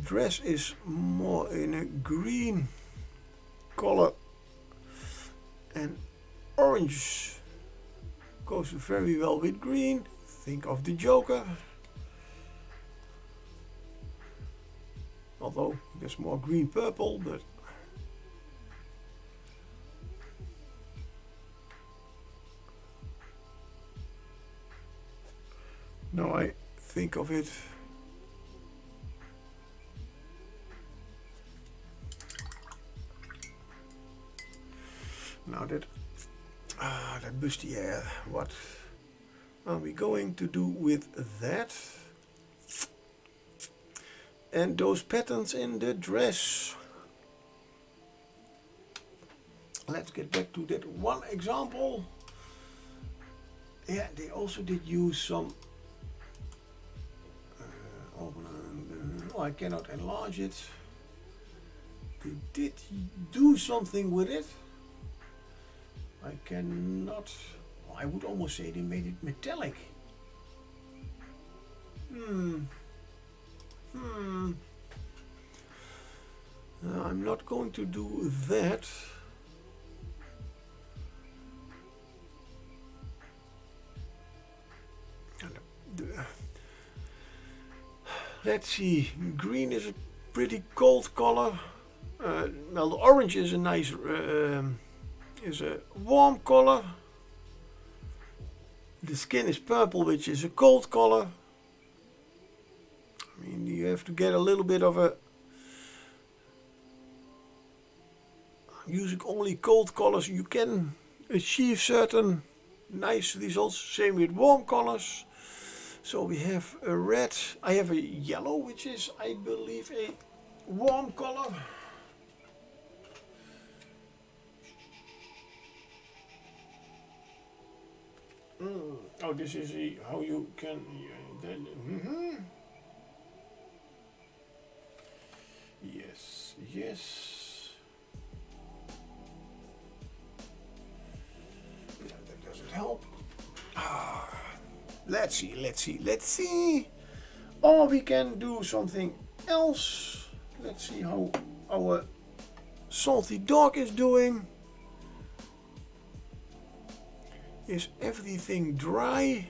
dress is more in a green color and orange goes very well with green. Think of the Joker. Although there's more green purple, but now I think of it. Now that bustier, what are we going to do with that? And those patterns in the dress. Let's get back to that one example. Yeah, they also did use some. I cannot enlarge it. They did do something with it. I cannot. I would almost say they made it metallic. I'm not going to do that. Let's see. Green is a pretty cold color. Well, the orange is a nice, is a warm color. The skin is purple, which is a cold color. I mean, you have to get a little bit of a. Using only cold colors, you can achieve certain nice results. Same with warm colors. So we have a red. I have a yellow, which is, I believe, a warm color. Oh, this is how you can. Yes, yes. Yeah, that doesn't help. Let's see. Or we can do something else. Let's see how our salty dog is doing. Is everything dry?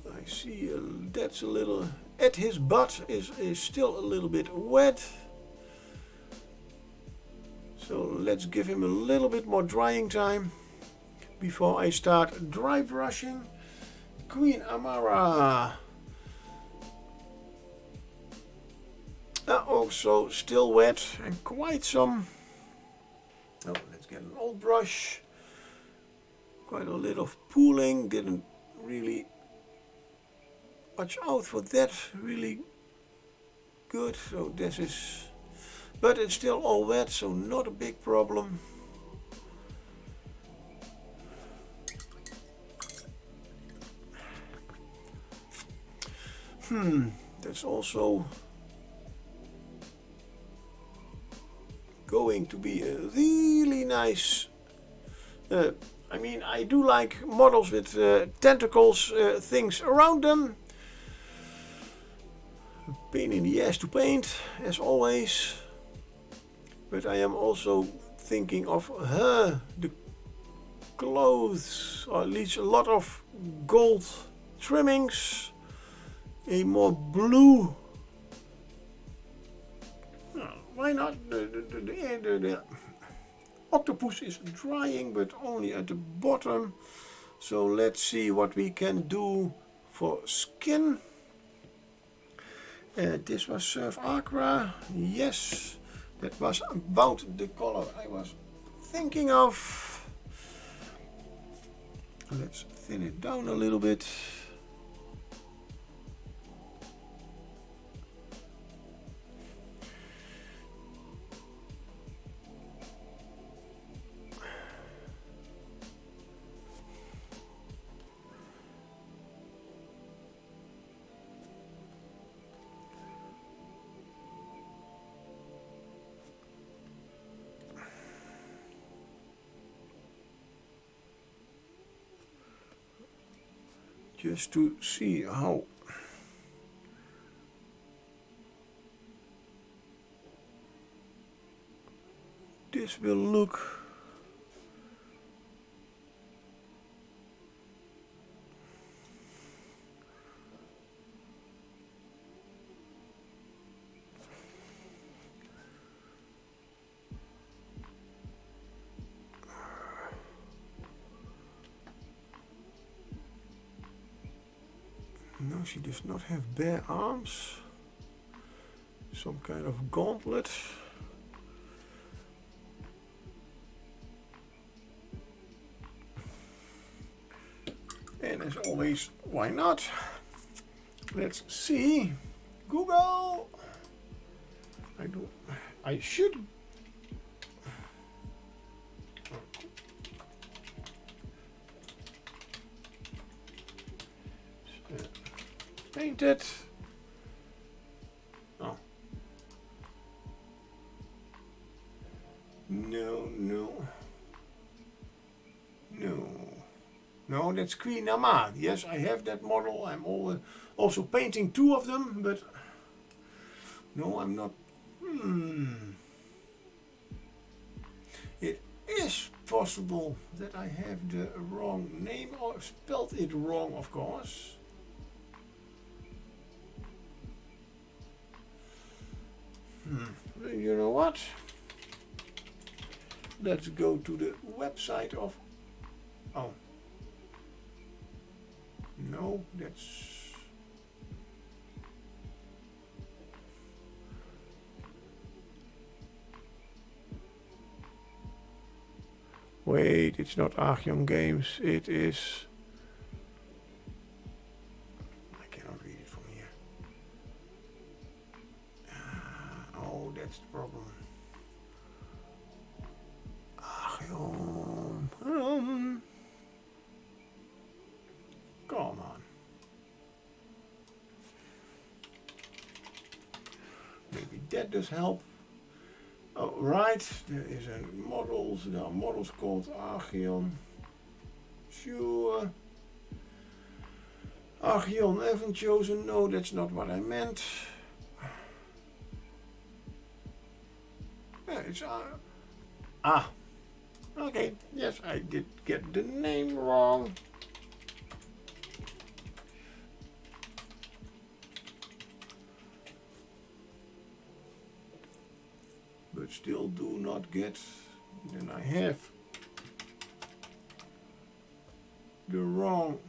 I see that's a little, at his butt is still a little bit wet. So let's give him a little bit more drying time. before I start dry brushing. Queen Amara. Also still wet and quite some. Oh, let's get an old brush. Quite a little of pooling. Didn't really watch out for that. Really good. So this is, but it's still all wet, so not a big problem. That's also going to be a really nice. I mean, I do like models with tentacles, things around them. Pain in the ass to paint, as always. But I am also thinking of the clothes, or at least a lot of gold trimmings. A more blue. Why not? The octopus is drying, but only at the bottom. So let's see what we can do for skin. This was Surf Aqua. Yes, that was about the color I was thinking of. Let's thin it down a little bit. Just to see how this will look. No, she does not have bare arms. Some kind of gauntlet. And as always, why not? Let's see. Google. I should. Paint it. Oh. No, that's Queen Nama. Yes, I have that model. I'm also painting two of them, but no, I'm not. It is possible that I have the wrong name or spelled it wrong, of course. You know what? Let's go to the website of. Oh. No, that's. Wait, it's not Archeon Games. It is. I cannot read it from here. Oh, that's the problem. Archeon. Come on. Maybe that does help. Oh, right. There is a models. There are models called Archeon. Sure. Archeon haven't chosen. No, that's not what I meant. Yeah, it's okay. Yes, I did get the name wrong. But still do not get. Then I have the wrong.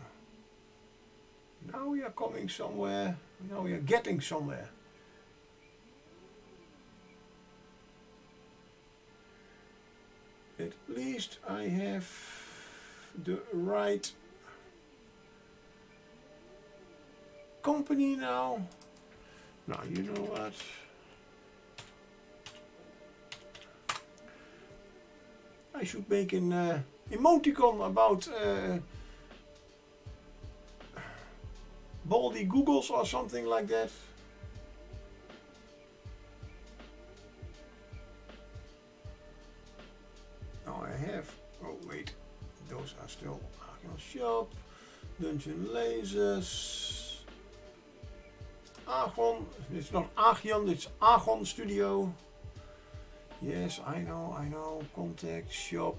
Now we are coming somewhere. Now we are getting somewhere. At least I have the right company now. Now you know what? I should make an emoticon about baldy googles or something like that. Now I have, oh wait, those are still Argon Shop, Dungeon Lasers, Argon, it's not Argon, it's Argon Studio. Yes, I know, contact, shop,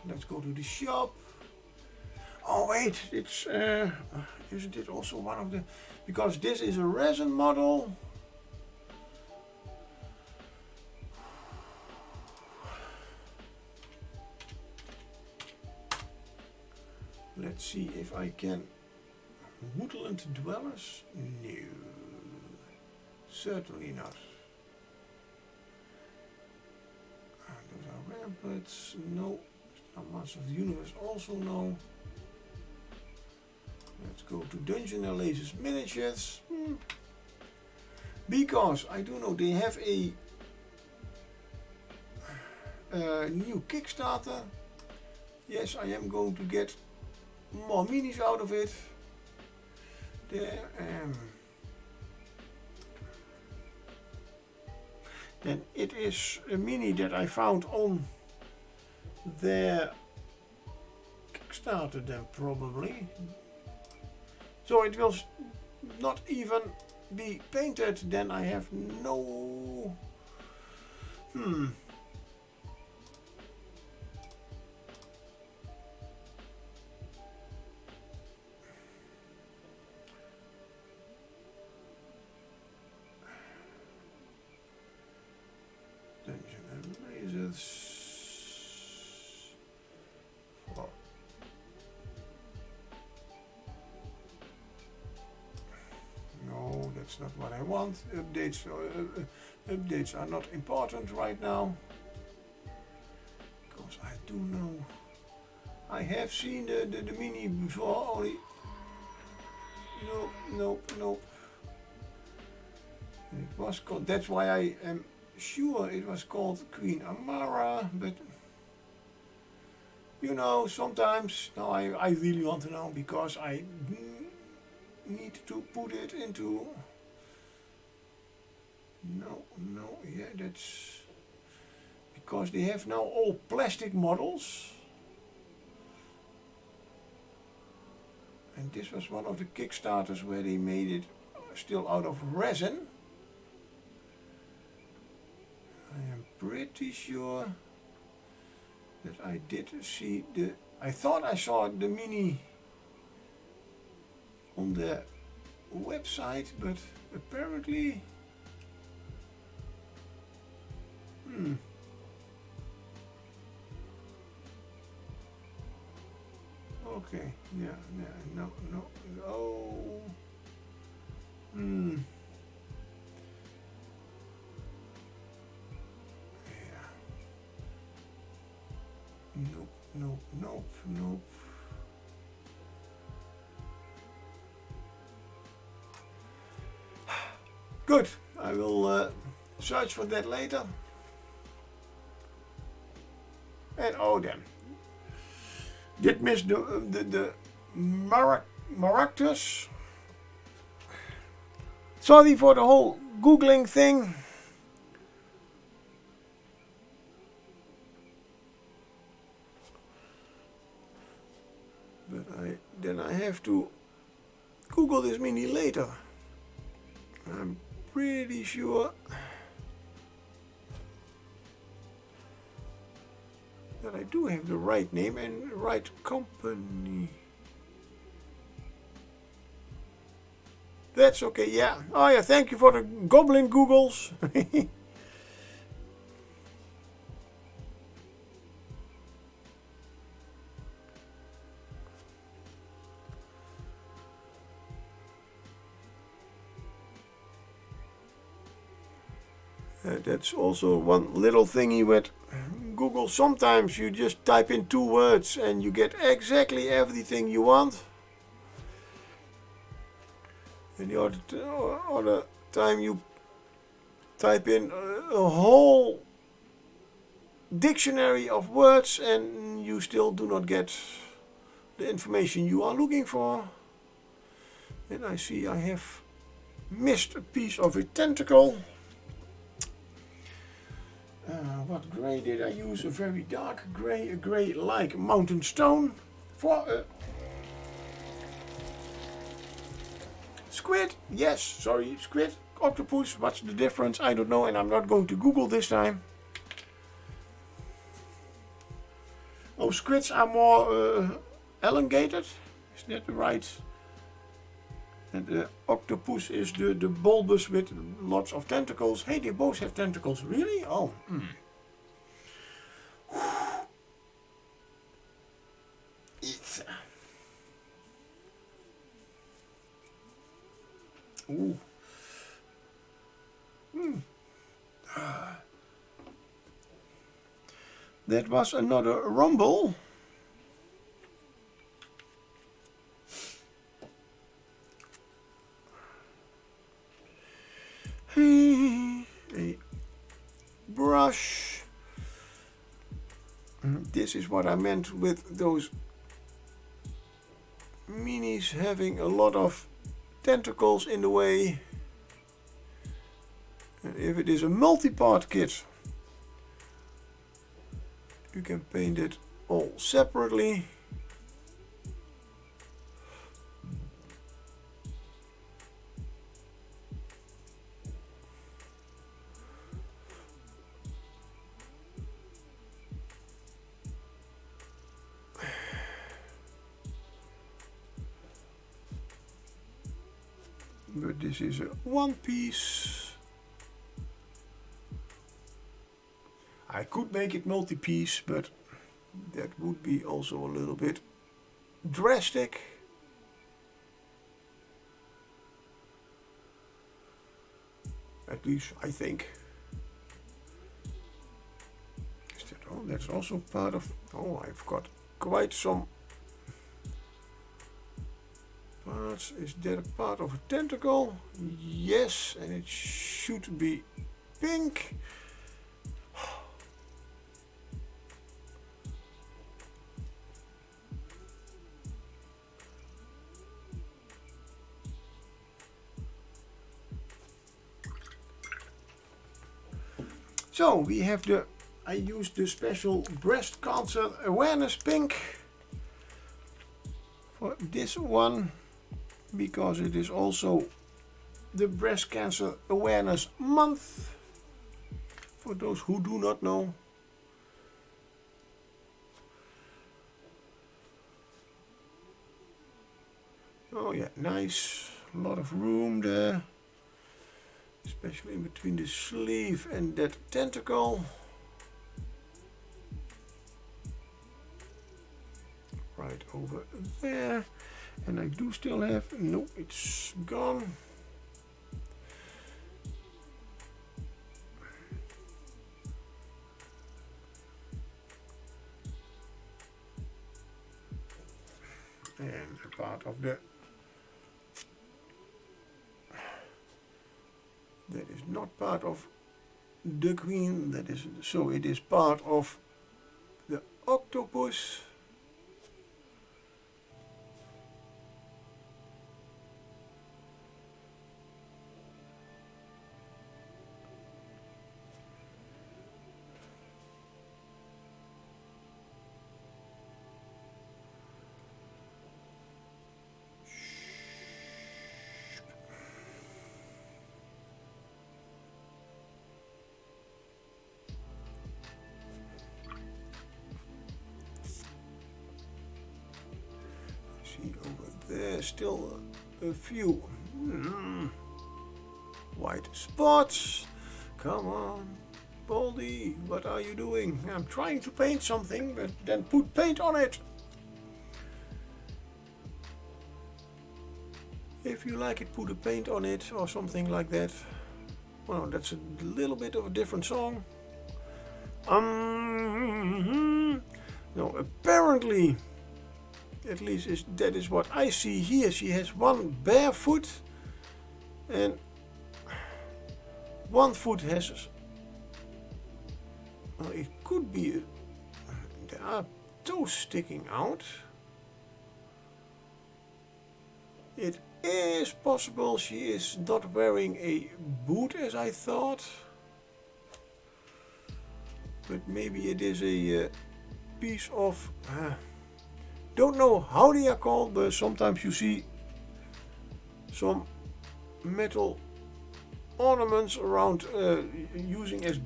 let's go to the shop. Oh wait, it's, isn't it also one of the, because this is a resin model. Let's see if I can, woodland dwellers? No, certainly not. Those are ramparts, no. Masters of the Universe also no. Let's go to Dungeon and Lasers Miniatures. Because I do know they have a new Kickstarter. Yes, I am going to get more minis out of it. There, then it is a mini that I found on their Kickstarter then probably. So it will not even be painted, then I have no... Dungeon and Lasers. Oh. No, that's not what I want. Updates are not important right now. Because I do know. I have seen the mini before, only... Nope. It was called, that's why I am sure it was called Queen Amara, but you know, sometimes now I really want to know because I need to put it into yeah, that's because they have now all plastic models, and this was one of the Kickstarters where they made it still out of resin. I am pretty sure that I did see the, I thought I saw the mini on the website, but apparently okay, yeah, no, oh, Nope. Good, I will search for that later. And oh damn, did miss the Maractus. Sorry for the whole Googling thing. But then I have to Google this mini later. I'm pretty sure that I do have the right name and right company. That's okay, yeah. Oh yeah, thank you for the Goblin Googles. That's also one little thingy with Google. Sometimes you just type in 2 words and you get exactly everything you want. And the other time you type in a whole dictionary of words and you still do not get the information you are looking for. And I see I have missed a piece of a tentacle. What grey did I use? A very dark grey, a grey like mountain stone for a squid. Yes, sorry, squid, octopus. What's the difference? I don't know, and I'm not going to Google this time. Oh, squids are more elongated. Is that right? And the octopus is the bulbous with lots of tentacles. Hey, they both have tentacles. Really? Oh. Ooh. That was another rumble. A brush. This is what I meant with those minis having a lot of tentacles in the way. And if it is a multi-part kit, you can paint it all separately. But this is a one piece. I could make it multi-piece, but that would be also a little bit drastic. At least I think. Is that, oh, that's also part of, oh, I've got quite some parts. Is that a part of a tentacle? Yes, and it should be pink. So we have the, I used the special breast cancer awareness pink for this one, because it is also the breast cancer awareness month, for those who do not know. Oh yeah, nice, a lot of room there. Especially in between the sleeve and that tentacle. Right over there. And I do still have, no, it's gone. And a part of the, that is not part of the queen, that is, so it is part of the octopus. Over there still a few white spots. Come on, Baldy, what are you doing? I'm trying to paint something, but then put paint on it. If you like it, put a paint on it or something like that. Well, that's a little bit of a different song. No, apparently, at least that is what I see here. She has one bare foot and one foot has. Well, it could be. There are toes sticking out. It is possible she is not wearing a boot as I thought. But maybe it is a piece of, don't know how they are called, but sometimes you see some metal ornaments around using as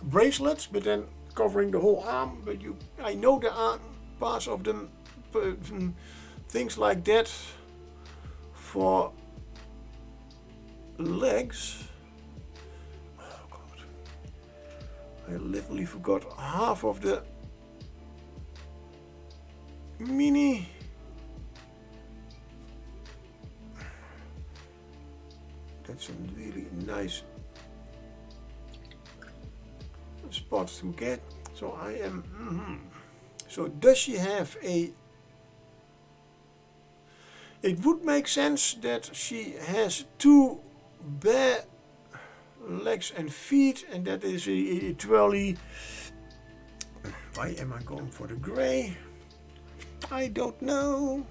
bracelets, but then covering the whole arm. But I know there are parts of them, things like that for legs. Oh God, I literally forgot half of the mini. That's a really nice spot to get. So I am. So does she have a? It would make sense that she has two bare legs and feet, and that is a twirly. Why am I going for the gray? I don't know.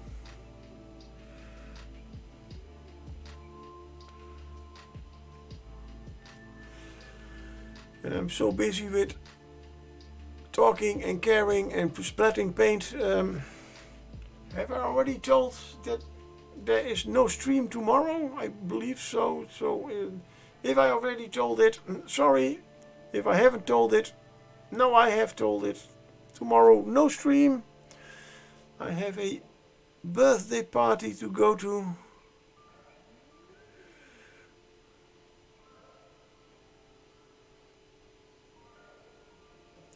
And I'm so busy with talking and caring and splatting paint. Have I already told that there is no stream tomorrow? I believe so. So if I already told it, sorry. If I haven't told it, now I have told it. Tomorrow no stream. I have a birthday party to go to.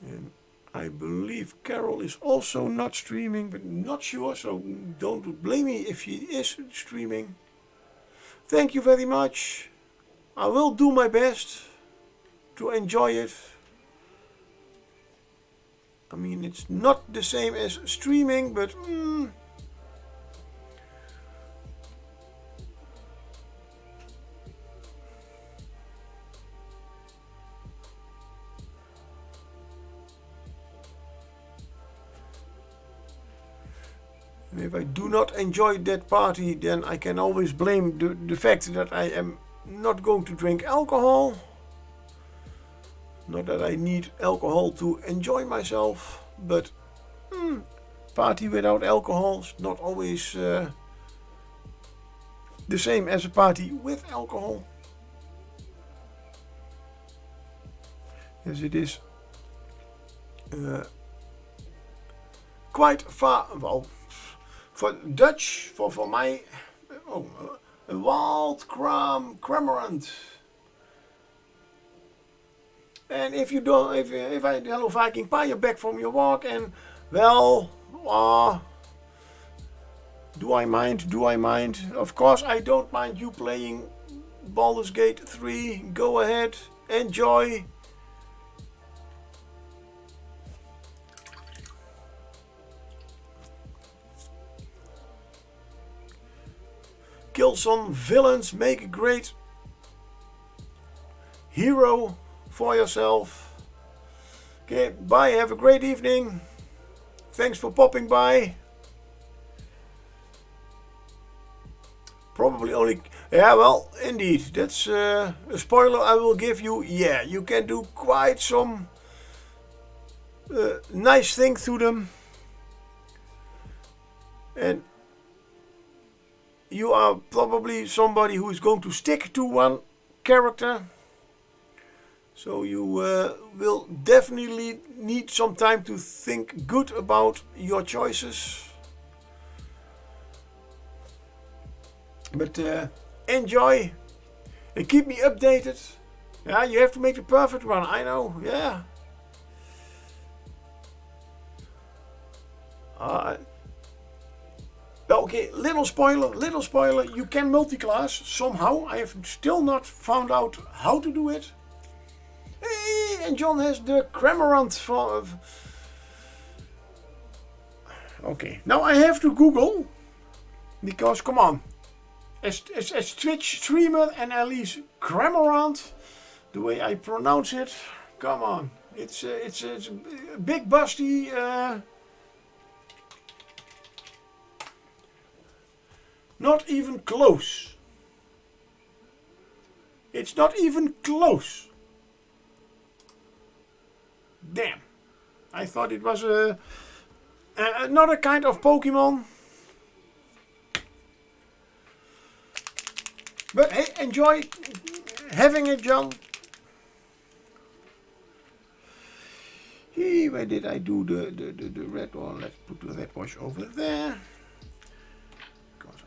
And I believe Carol is also not streaming, but not sure, so don't blame me if she is streaming. Thank you very much. I will do my best to enjoy it. I mean, it's not the same as streaming, but and if I do not enjoy that party, then I can always blame the fact that I am not going to drink alcohol. Not that I need alcohol to enjoy myself, but party without alcohol is not always the same as a party with alcohol. As it is quite far, well, for Dutch, for my, a wild cramorant. And if you don't, if I, hello Viking Pie, you're back from your walk, and well, do I mind? Do I mind? Of course I don't mind you playing Baldur's Gate 3. Go ahead, enjoy. Kill some villains, make a great hero for yourself. Okay, bye, have a great evening. Thanks for popping by. Probably only, yeah, well, indeed, that's a spoiler I will give you. Yeah, you can do quite some nice things to them. And you are probably somebody who is going to stick to one character. So you will definitely need some time to think good about your choices. But enjoy and keep me updated. Yeah, you have to make the perfect one, I know, yeah. Okay, little spoiler, you can multi-class somehow. I have still not found out how to do it. Hey, and John has the Cramorant for... Okay, now I have to Google, because come on, as Twitch streamer and at least Cramorant, the way I pronounce it, come on, it's a big busty... Not even close. It's not even close. Damn. I thought it was another kind of Pokemon. But hey, enjoy having it, John. Hey, where did I do the red one? Let's put the red wash over there.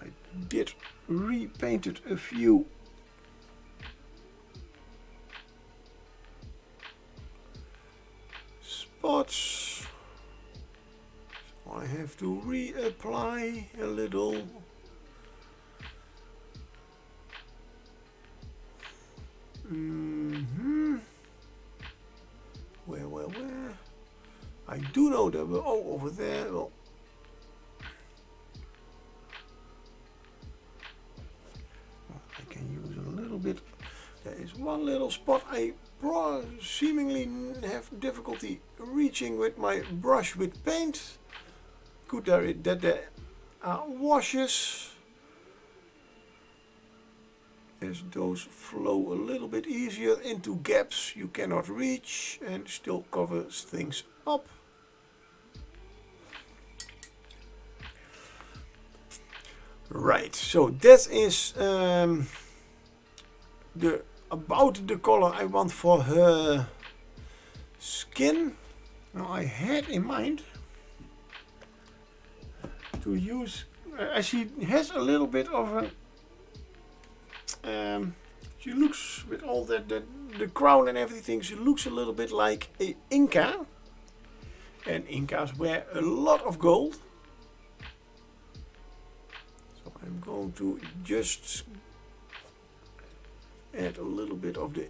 I did repainted a few spots, so I have to reapply a little. Where? I do know that we're over there. Well, bit. There is one little spot I seemingly have difficulty reaching with my brush with paint. Good that there are washes, as those flow a little bit easier into gaps you cannot reach and still covers things up. Right, so that is about the color I want for her skin. Now I had in mind to use, she has a little bit of a, she looks with all the crown and everything, she looks a little bit like a Inca, and Incas wear a lot of gold. So I'm going to just add a little bit of the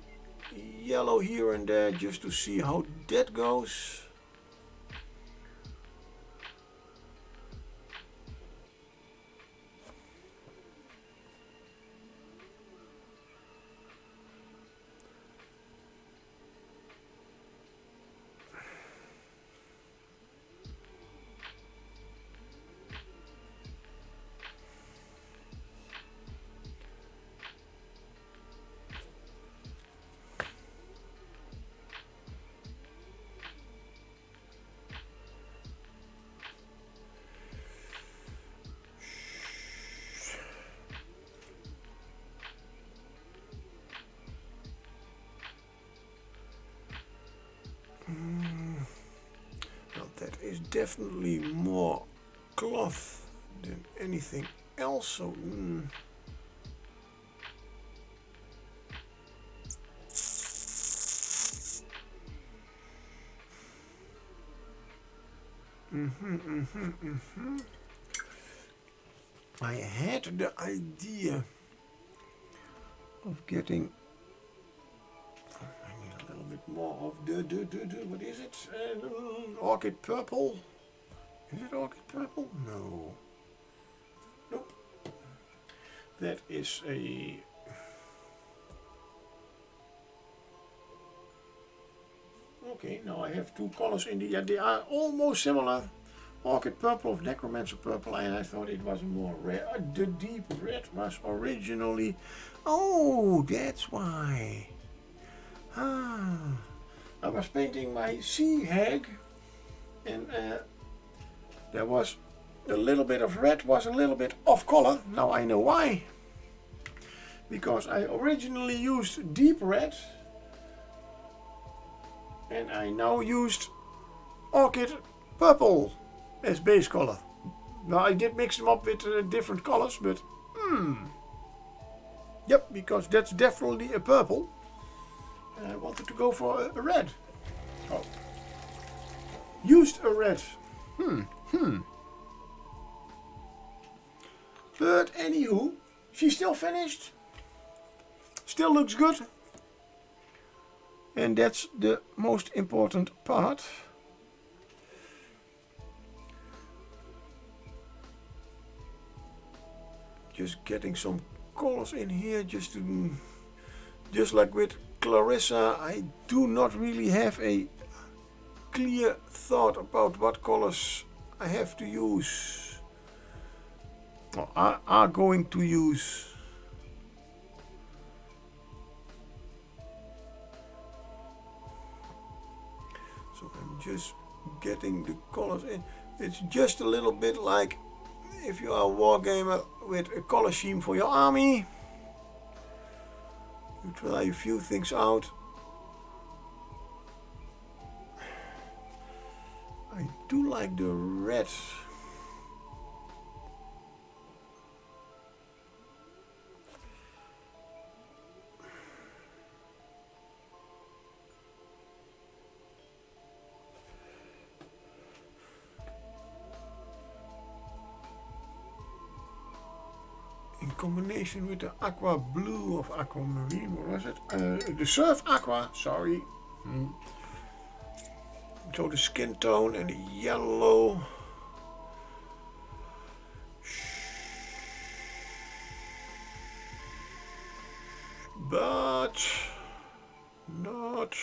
yellow here and there just to see how that goes. That is definitely more cloth than anything else. So I had the idea of getting. I need a little bit more of the what is it? Orchid purple. Is it orchid purple? No. Nope. That is a. Okay, now I have two colors in the. Yeah, they are almost similar. Orchid purple of necromancer purple, and I thought it was more red. The deep red was originally. Oh, that's why. Ah, I was painting my sea hag, and there was a little bit of red, was a little bit off color. Now I know why. Because I originally used deep red, and I now used orchid purple as base color. Now I did mix them up with different colors, but yep, because that's definitely a purple. I wanted to go for a red. Oh, used a red. But anywho, she's still finished. Still looks good. And that's the most important part. Just getting some colors in here, just like with Clarissa, I do not really have a clear thought about what colors I have to use or are going to use. So I'm just getting the colors in. It's just a little bit like if you are a wargamer with a color scheme for your army. You try a few things out. I do like the red. In combination with the aqua blue of aquamarine, what was it? The surf aqua, sorry. So the skin tone and the yellow. But not.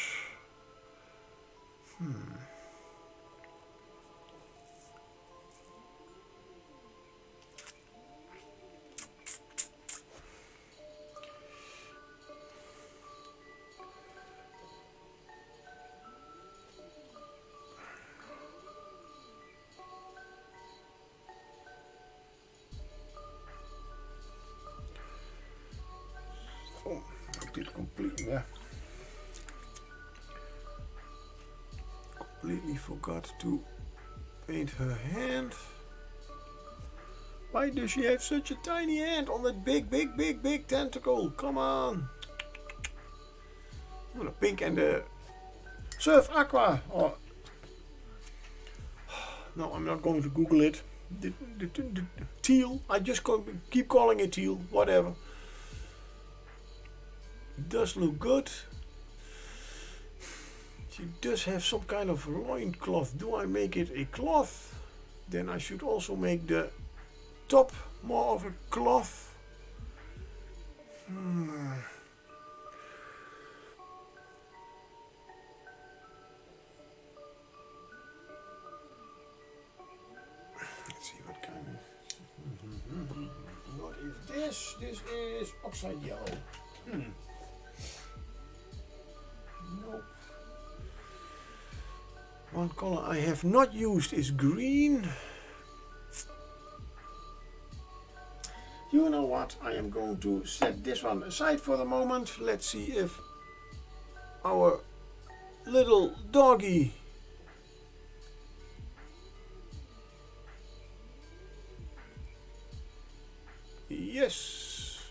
Oh, I did completely forgot to paint her hand. Why does she have such a tiny hand on that big tentacle? Come on. Oh, the pink and the surf aqua. Oh. No, I'm not going to Google it. The teal. I just keep calling it teal. Whatever. It does look good. She does have some kind of loincloth. Do I make it a cloth? Then I should also make the top more of a cloth. Let's see what kind of. What is this? This is oxide yellow. Nope. One color I have not used is green. You know what? I am going to set this one aside for the moment. Let's see if our little doggy yes,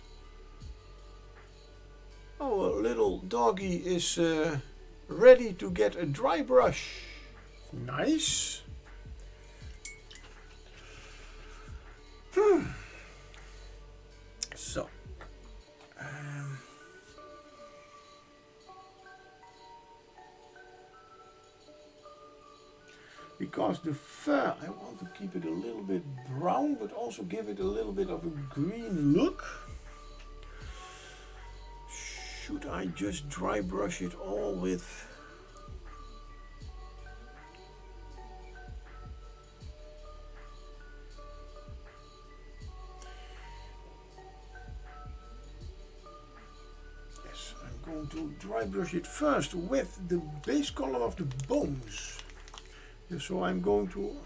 our little doggy is ready to get a dry brush. Nice. So because the fur, I want to keep it a little bit brown, but also give it a little bit of a green look. Should I just dry brush it all with to dry brush it first with the base color of the bones. So I'm going to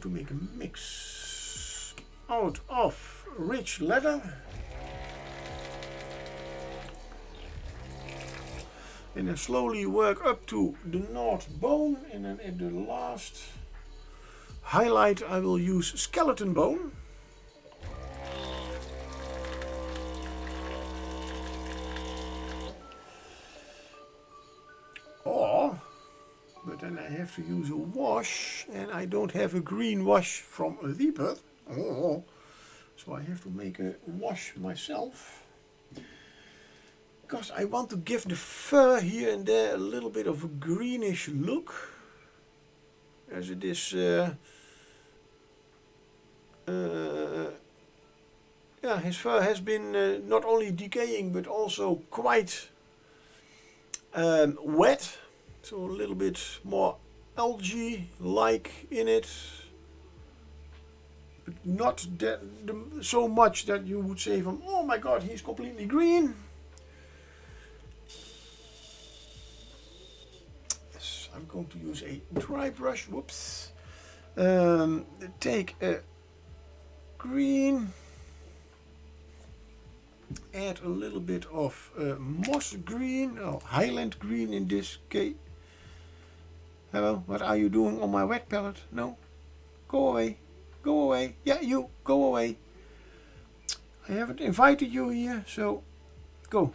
make a mix out of rich leather and then slowly work up to the north bone, and then at the last highlight I will use skeleton bone. But then I have to use a wash, and I don't have a green wash from Reaper. Oh, so I have to make a wash myself. Because I want to give the fur here and there a little bit of a greenish look. As it is, yeah, his fur has been not only decaying but also quite wet. So a little bit more algae-like in it. But not that, so much that you would say from, oh my god, he's completely green. Yes, I'm going to use a dry brush. Whoops. Take a green. Add a little bit of moss green, or highland green in this case. Hello, what are you doing on my wet palette? No, go away, go away. Yeah, you, go away. I haven't invited you here, so go.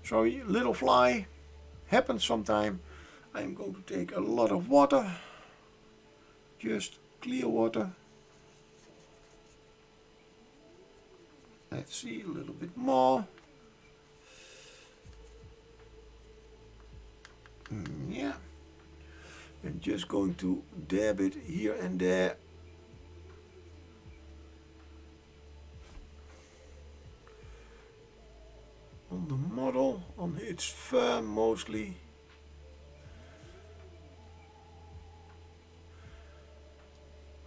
Sorry, little fly, happens sometime. I'm going to take a lot of water, just clear water. Let's see, a little bit more. Yeah. And just going to dab it here and there. On the model, on its fur mostly.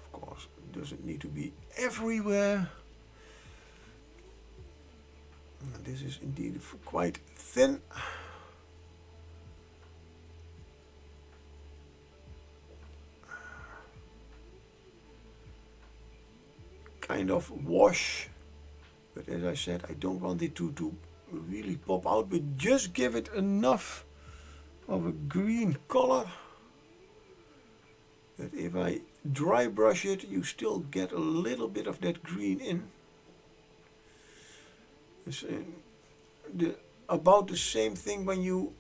Of course, it doesn't need to be everywhere. This is indeed quite thin. Kind of wash, but as I said, I don't want it to really pop out, but just give it enough of a green color that if I dry brush it, you still get a little bit of that green in. It's about the same thing when you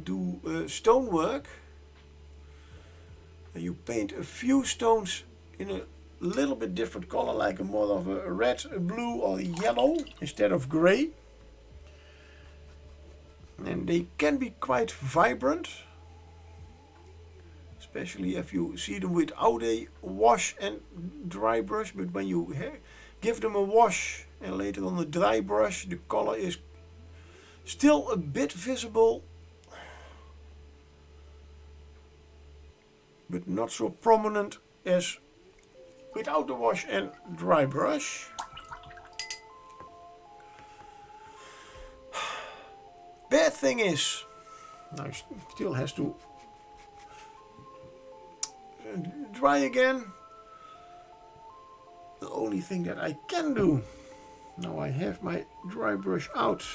do stonework. You paint a few stones in a little bit different color, like a more of a red, a blue or a yellow instead of gray. And they can be quite vibrant, especially if you see them without a wash and dry brush. But when you give them a wash and later on a dry brush, the color is still a bit visible, but not so prominent as without the wash and dry brush. Bad thing is, now it still has to dry again. The only thing that I can do, now I have my dry brush out,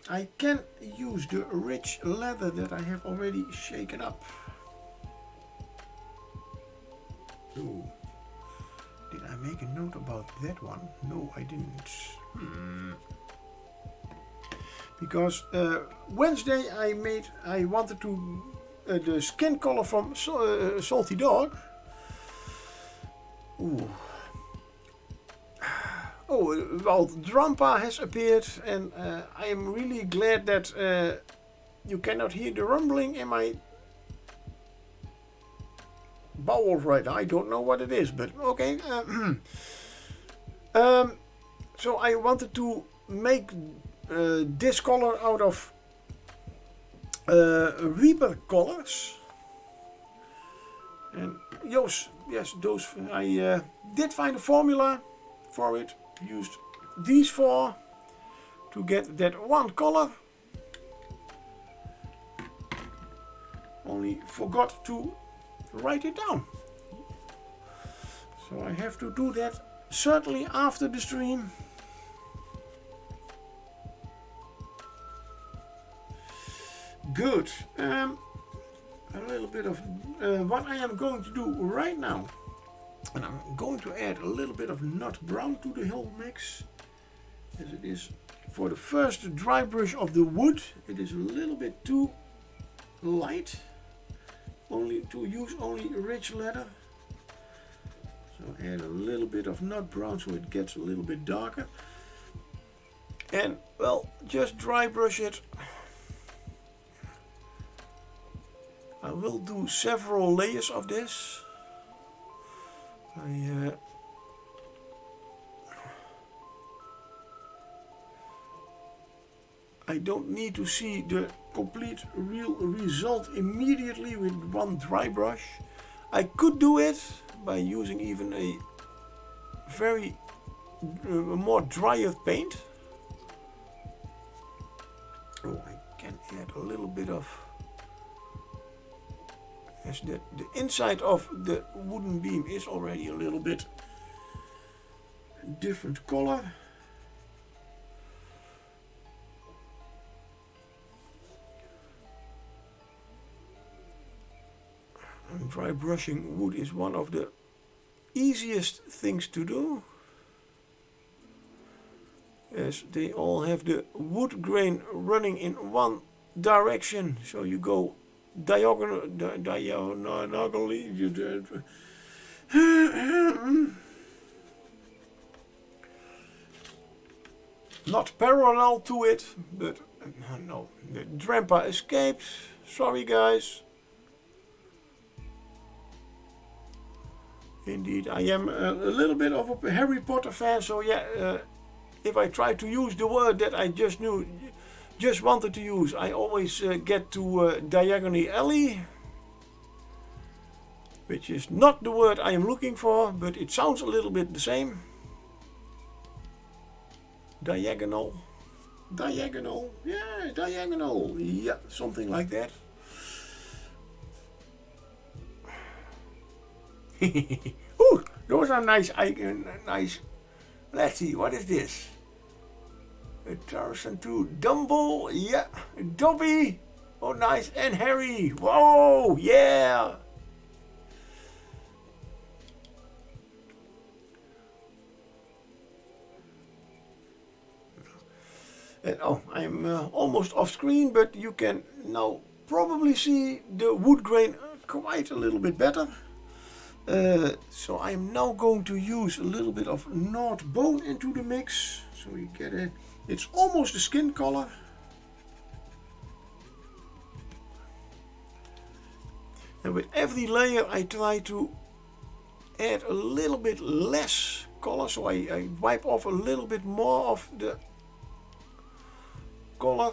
I can use the rich leather that I have already shaken up. Ooh. Did I make a note about that one? No, I didn't. Because Wednesday I wanted to the skin color from Salty Dog. Ooh. Oh, well, Drampa has appeared, and I am really glad that you cannot hear the rumbling in my bowels right now. I don't know what it is, but okay. So I wanted to make this color out of Reaper colors, and yes, those I did find a formula for it. Used these four to get that one color. Only forgot to write it down. So I have to do that certainly after the stream. Good. A little bit of what I am going to do right now. And I'm going to add a little bit of nut brown to the whole mix, as it is for the first dry brush of the wood, it is a little bit too light. Only to use only rich leather. So add a little bit of nut brown so it gets a little bit darker. And well, just dry brush it. I will do several layers of this. I don't need to see the complete real result immediately with one dry brush. I could do it by using even a very more drier paint. Oh, I can add a little bit of, as the inside of the wooden beam is already a little bit different color. And dry brushing wood is one of the easiest things to do, as they all have the wood grain running in one direction, so you go diagonally. Not parallel to it, but no, the Drampa escaped. Sorry guys. Indeed, I am a little bit of a Harry Potter fan, so yeah, if I try to use the word that I just wanted to use, I always get to diagonally alley, which is not the word I am looking for, but it sounds a little bit the same. Diagonal, yeah, diagonal, yeah, something like that. Ooh, those are nice. Nice. Let's see, what is this? A Tarzan 2 Dumbo, yeah, Dobby, oh nice, and Harry. Whoa, yeah. And oh, I'm almost off screen, but you can now probably see the wood grain quite a little bit better. So I'm now going to use a little bit of North Bone into the mix, so you get it's almost a skin color. And with every layer I try to add a little bit less color, so I wipe off a little bit more of the color.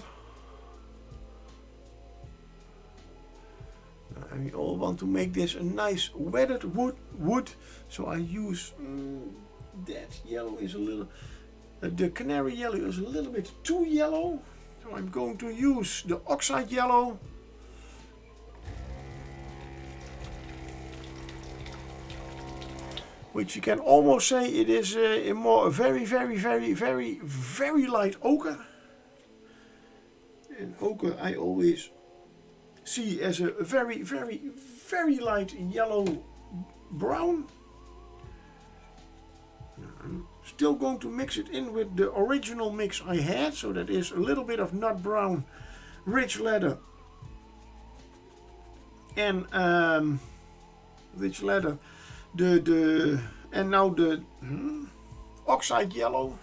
And we all want to make this a nice weathered wood, so I use that yellow is a little, the canary yellow is a little bit too yellow, so I'm going to use the oxide yellow. Which you can almost say it is a more very light ochre. And ochre I always see as a very light yellow brown. I'm still going to mix it in with the original mix I had, so that is a little bit of nut brown, rich leather, and rich leather, and now the oxide yellow.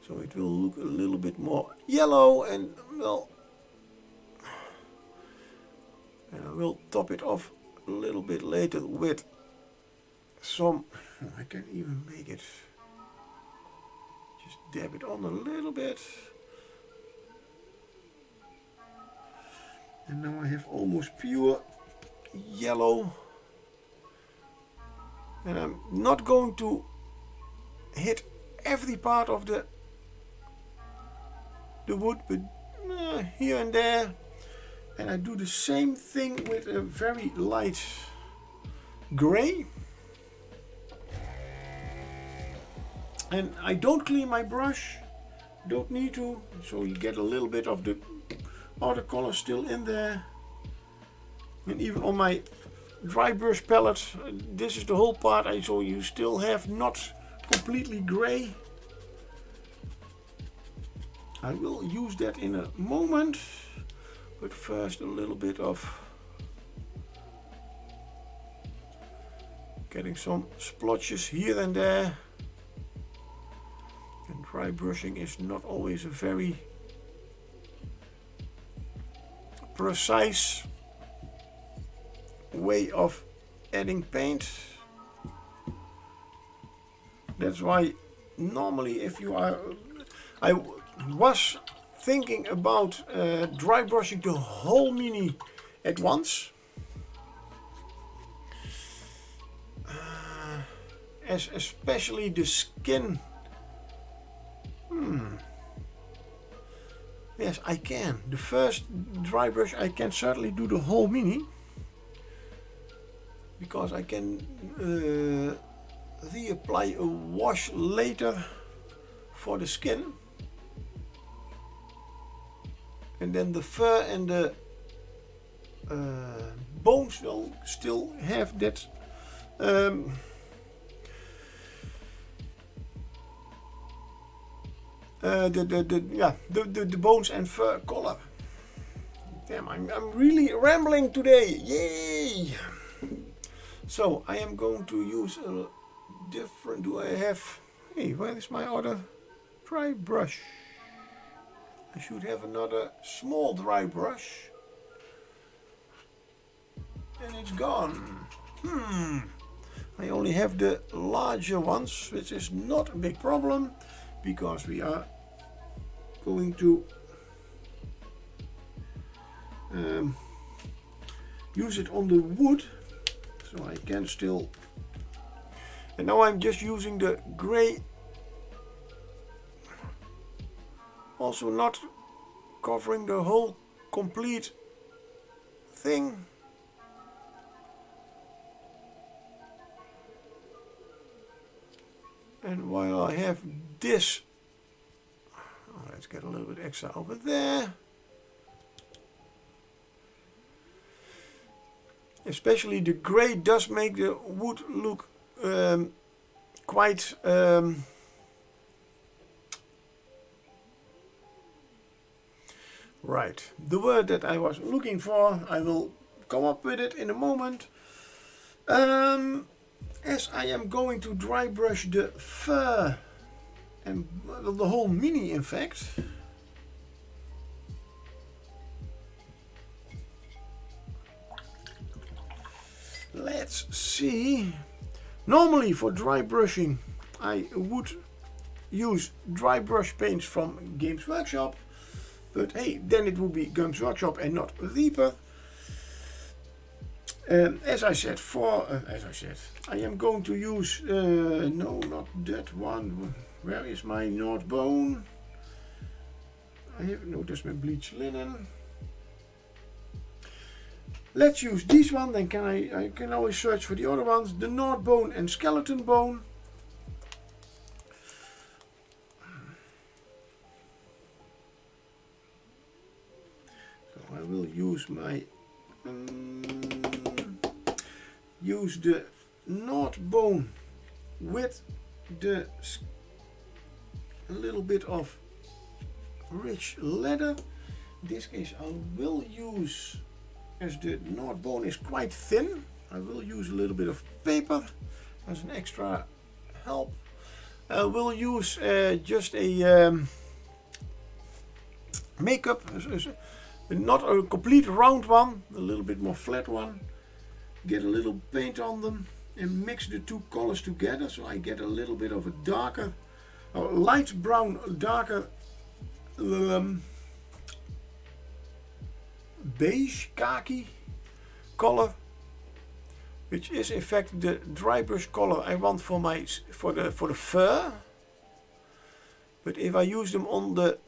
So it will look a little bit more yellow, and well, and I will top it off a little bit later with some, I can even make it, just dab it on a little bit. And now I have almost pure yellow. And I'm not going to hit every part of the wood, but here and there. And I do the same thing with a very light gray. And I don't clean my brush, don't need to, so you get a little bit of the other color still in there. And even on my dry brush palette. This is the whole part, so you still have not completely gray. I will use that in a moment, but first a little bit of getting some splotches here and there. And dry brushing is not always a very precise way of adding paint. That's why normally if you are, I was thinking about dry brushing the whole mini at once, as especially the skin. Yes, I can. The first dry brush I can certainly do the whole mini, because I can reapply a wash later for the skin, and then the fur and the bones will still have that the bones and fur color. Damn, I'm really rambling today. Yay! So I am going to use a different. Do I have? Hey, where is my other dry brush? I should have another small dry brush, and it's gone. I only have the larger ones, which is not a big problem, because we are going to use it on the wood, so I can still. And now I'm just using the gray, also not covering the whole complete thing. And while I have this, let's get a little bit extra over there. Especially the gray does make the wood look quite right. The word that I was looking for, I will come up with it in a moment. As I am going to dry brush the fur and the whole mini, in fact, let's see. Normally for dry brushing I would use dry brush paints from Games Workshop, but hey, then it would be Games Workshop and not Reaper. As I said, I am going to use, no, not that one. Where is my North Bone? I have, no, that's my bleach linen. Let's use this one, then I can always search for the other ones. The North Bone and Skeleton Bone. So I will use my use the North Bone with the a little bit of rich leather. In this case I will use, as the North Bone is quite thin, I will use a little bit of paper as an extra help. I will use just a makeup, not a complete round one, a little bit more flat one. Get a little paint on them and mix the two colors together, so I get a little bit of a darker, or light brown, darker beige khaki color, which is in fact the dry brush color I want for the fur. But if I use them on the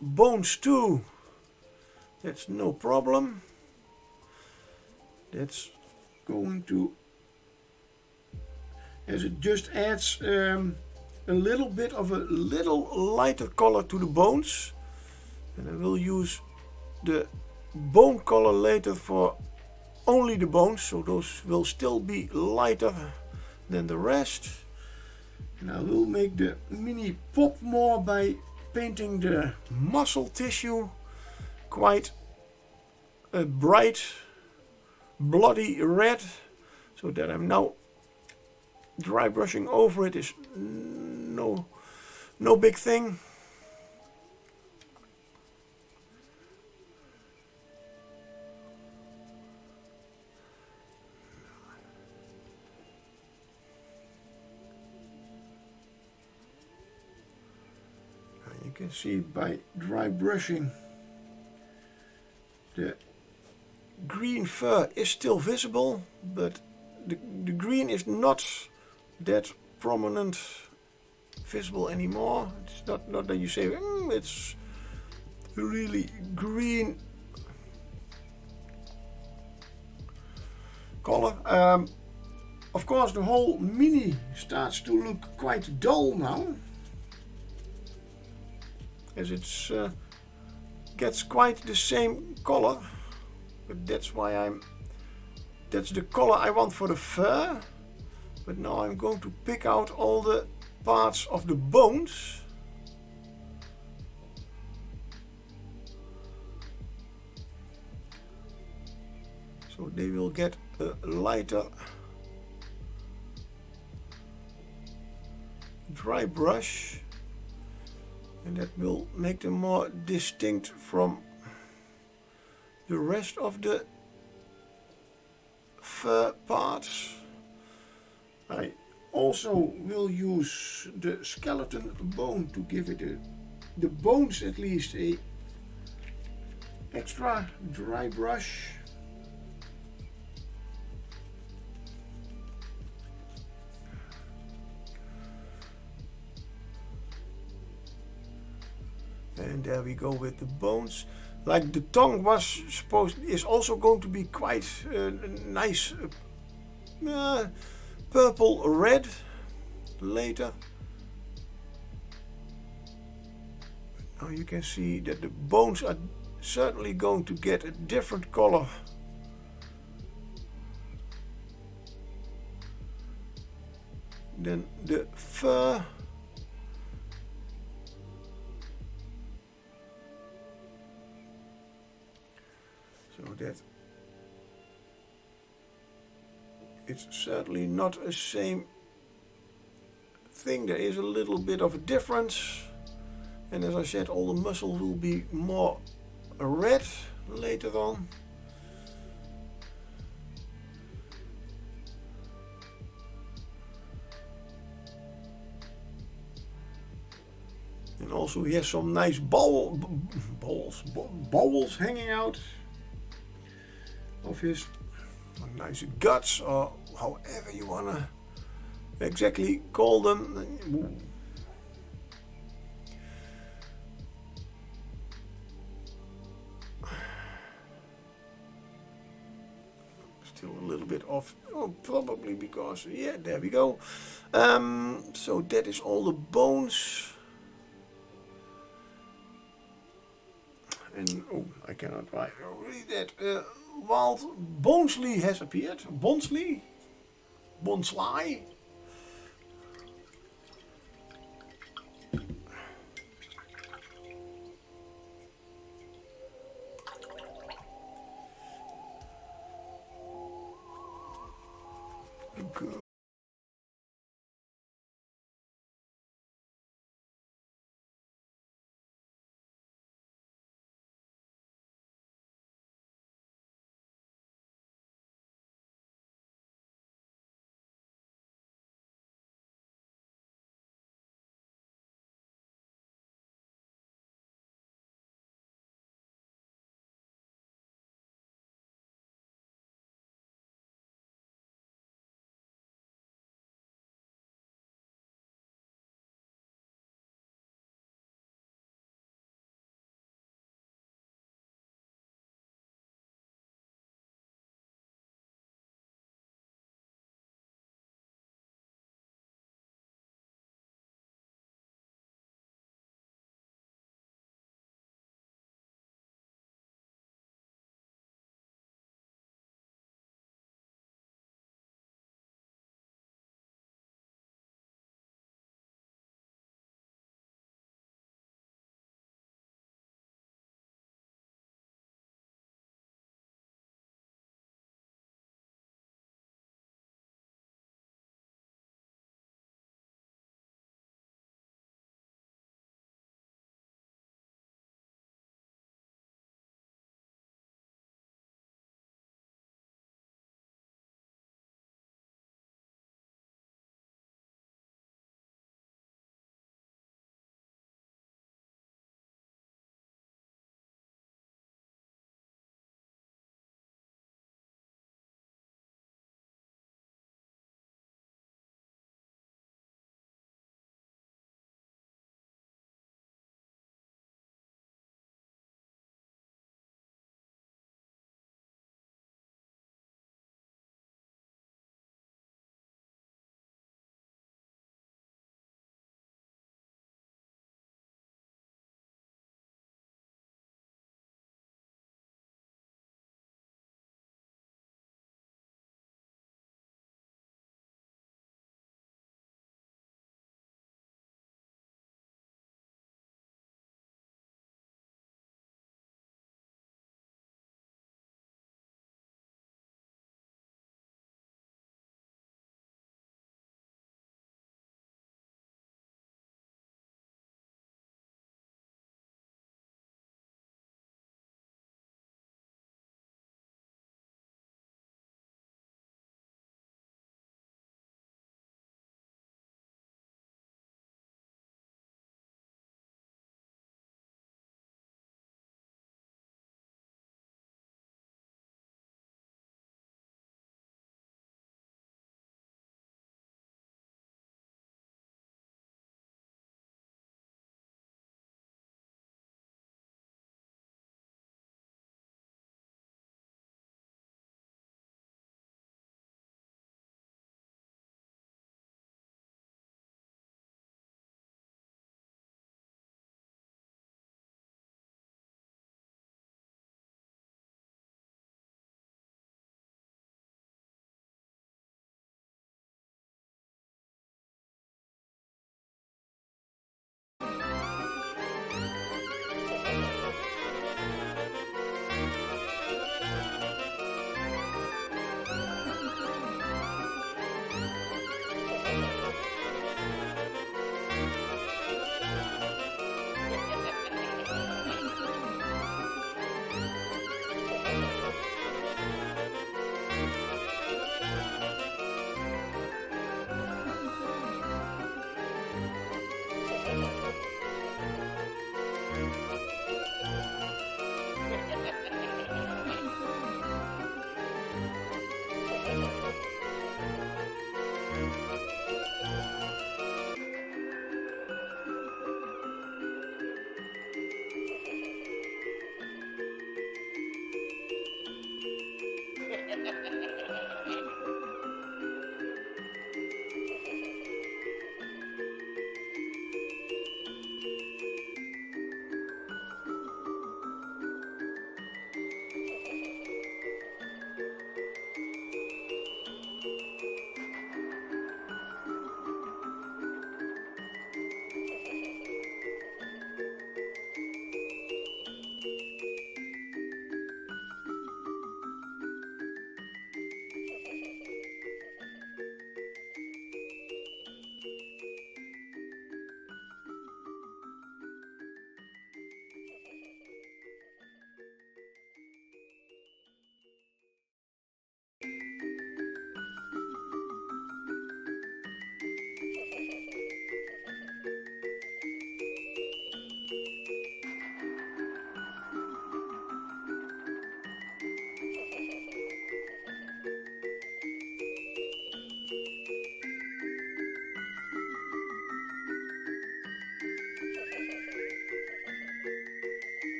bones too, that's no problem. That's going to, as it just adds a little bit of a little lighter color to the bones. And I will use the bone color later for only the bones, so those will still be lighter than the rest. And I will make the mini pop more by painting the muscle tissue quite a bright bloody red, so that I'm now dry brushing over it is no big thing. You can see by dry brushing the green fur is still visible, but the green is not that prominent visible anymore. It's not that you say it's really green color. Of course the whole mini starts to look quite dull now, as it's gets quite the same color, but that's why that's the color I want for the fur. But now I'm going to pick out all the parts of the bones. So they will get a lighter dry brush, and that will make them more distinct from the rest of the fur parts. I also will use the skeleton bone to give it the bones at least a extra dry brush. And there we go with the bones. Like the tongue is also going to be quite nice purple red later. Now you can see that the bones are certainly going to get a different color than the fur. So that it's certainly not the same thing. There is a little bit of a difference, and as I said, all the muscle will be more red later on. And also he has some nice bowels hanging out of his nice guts, or however you wanna exactly call them. Still a little bit off, probably because, yeah, there we go. So that is all the bones. And I cannot read that. Wild Bonsley has appeared. Bonsley? Bonsly?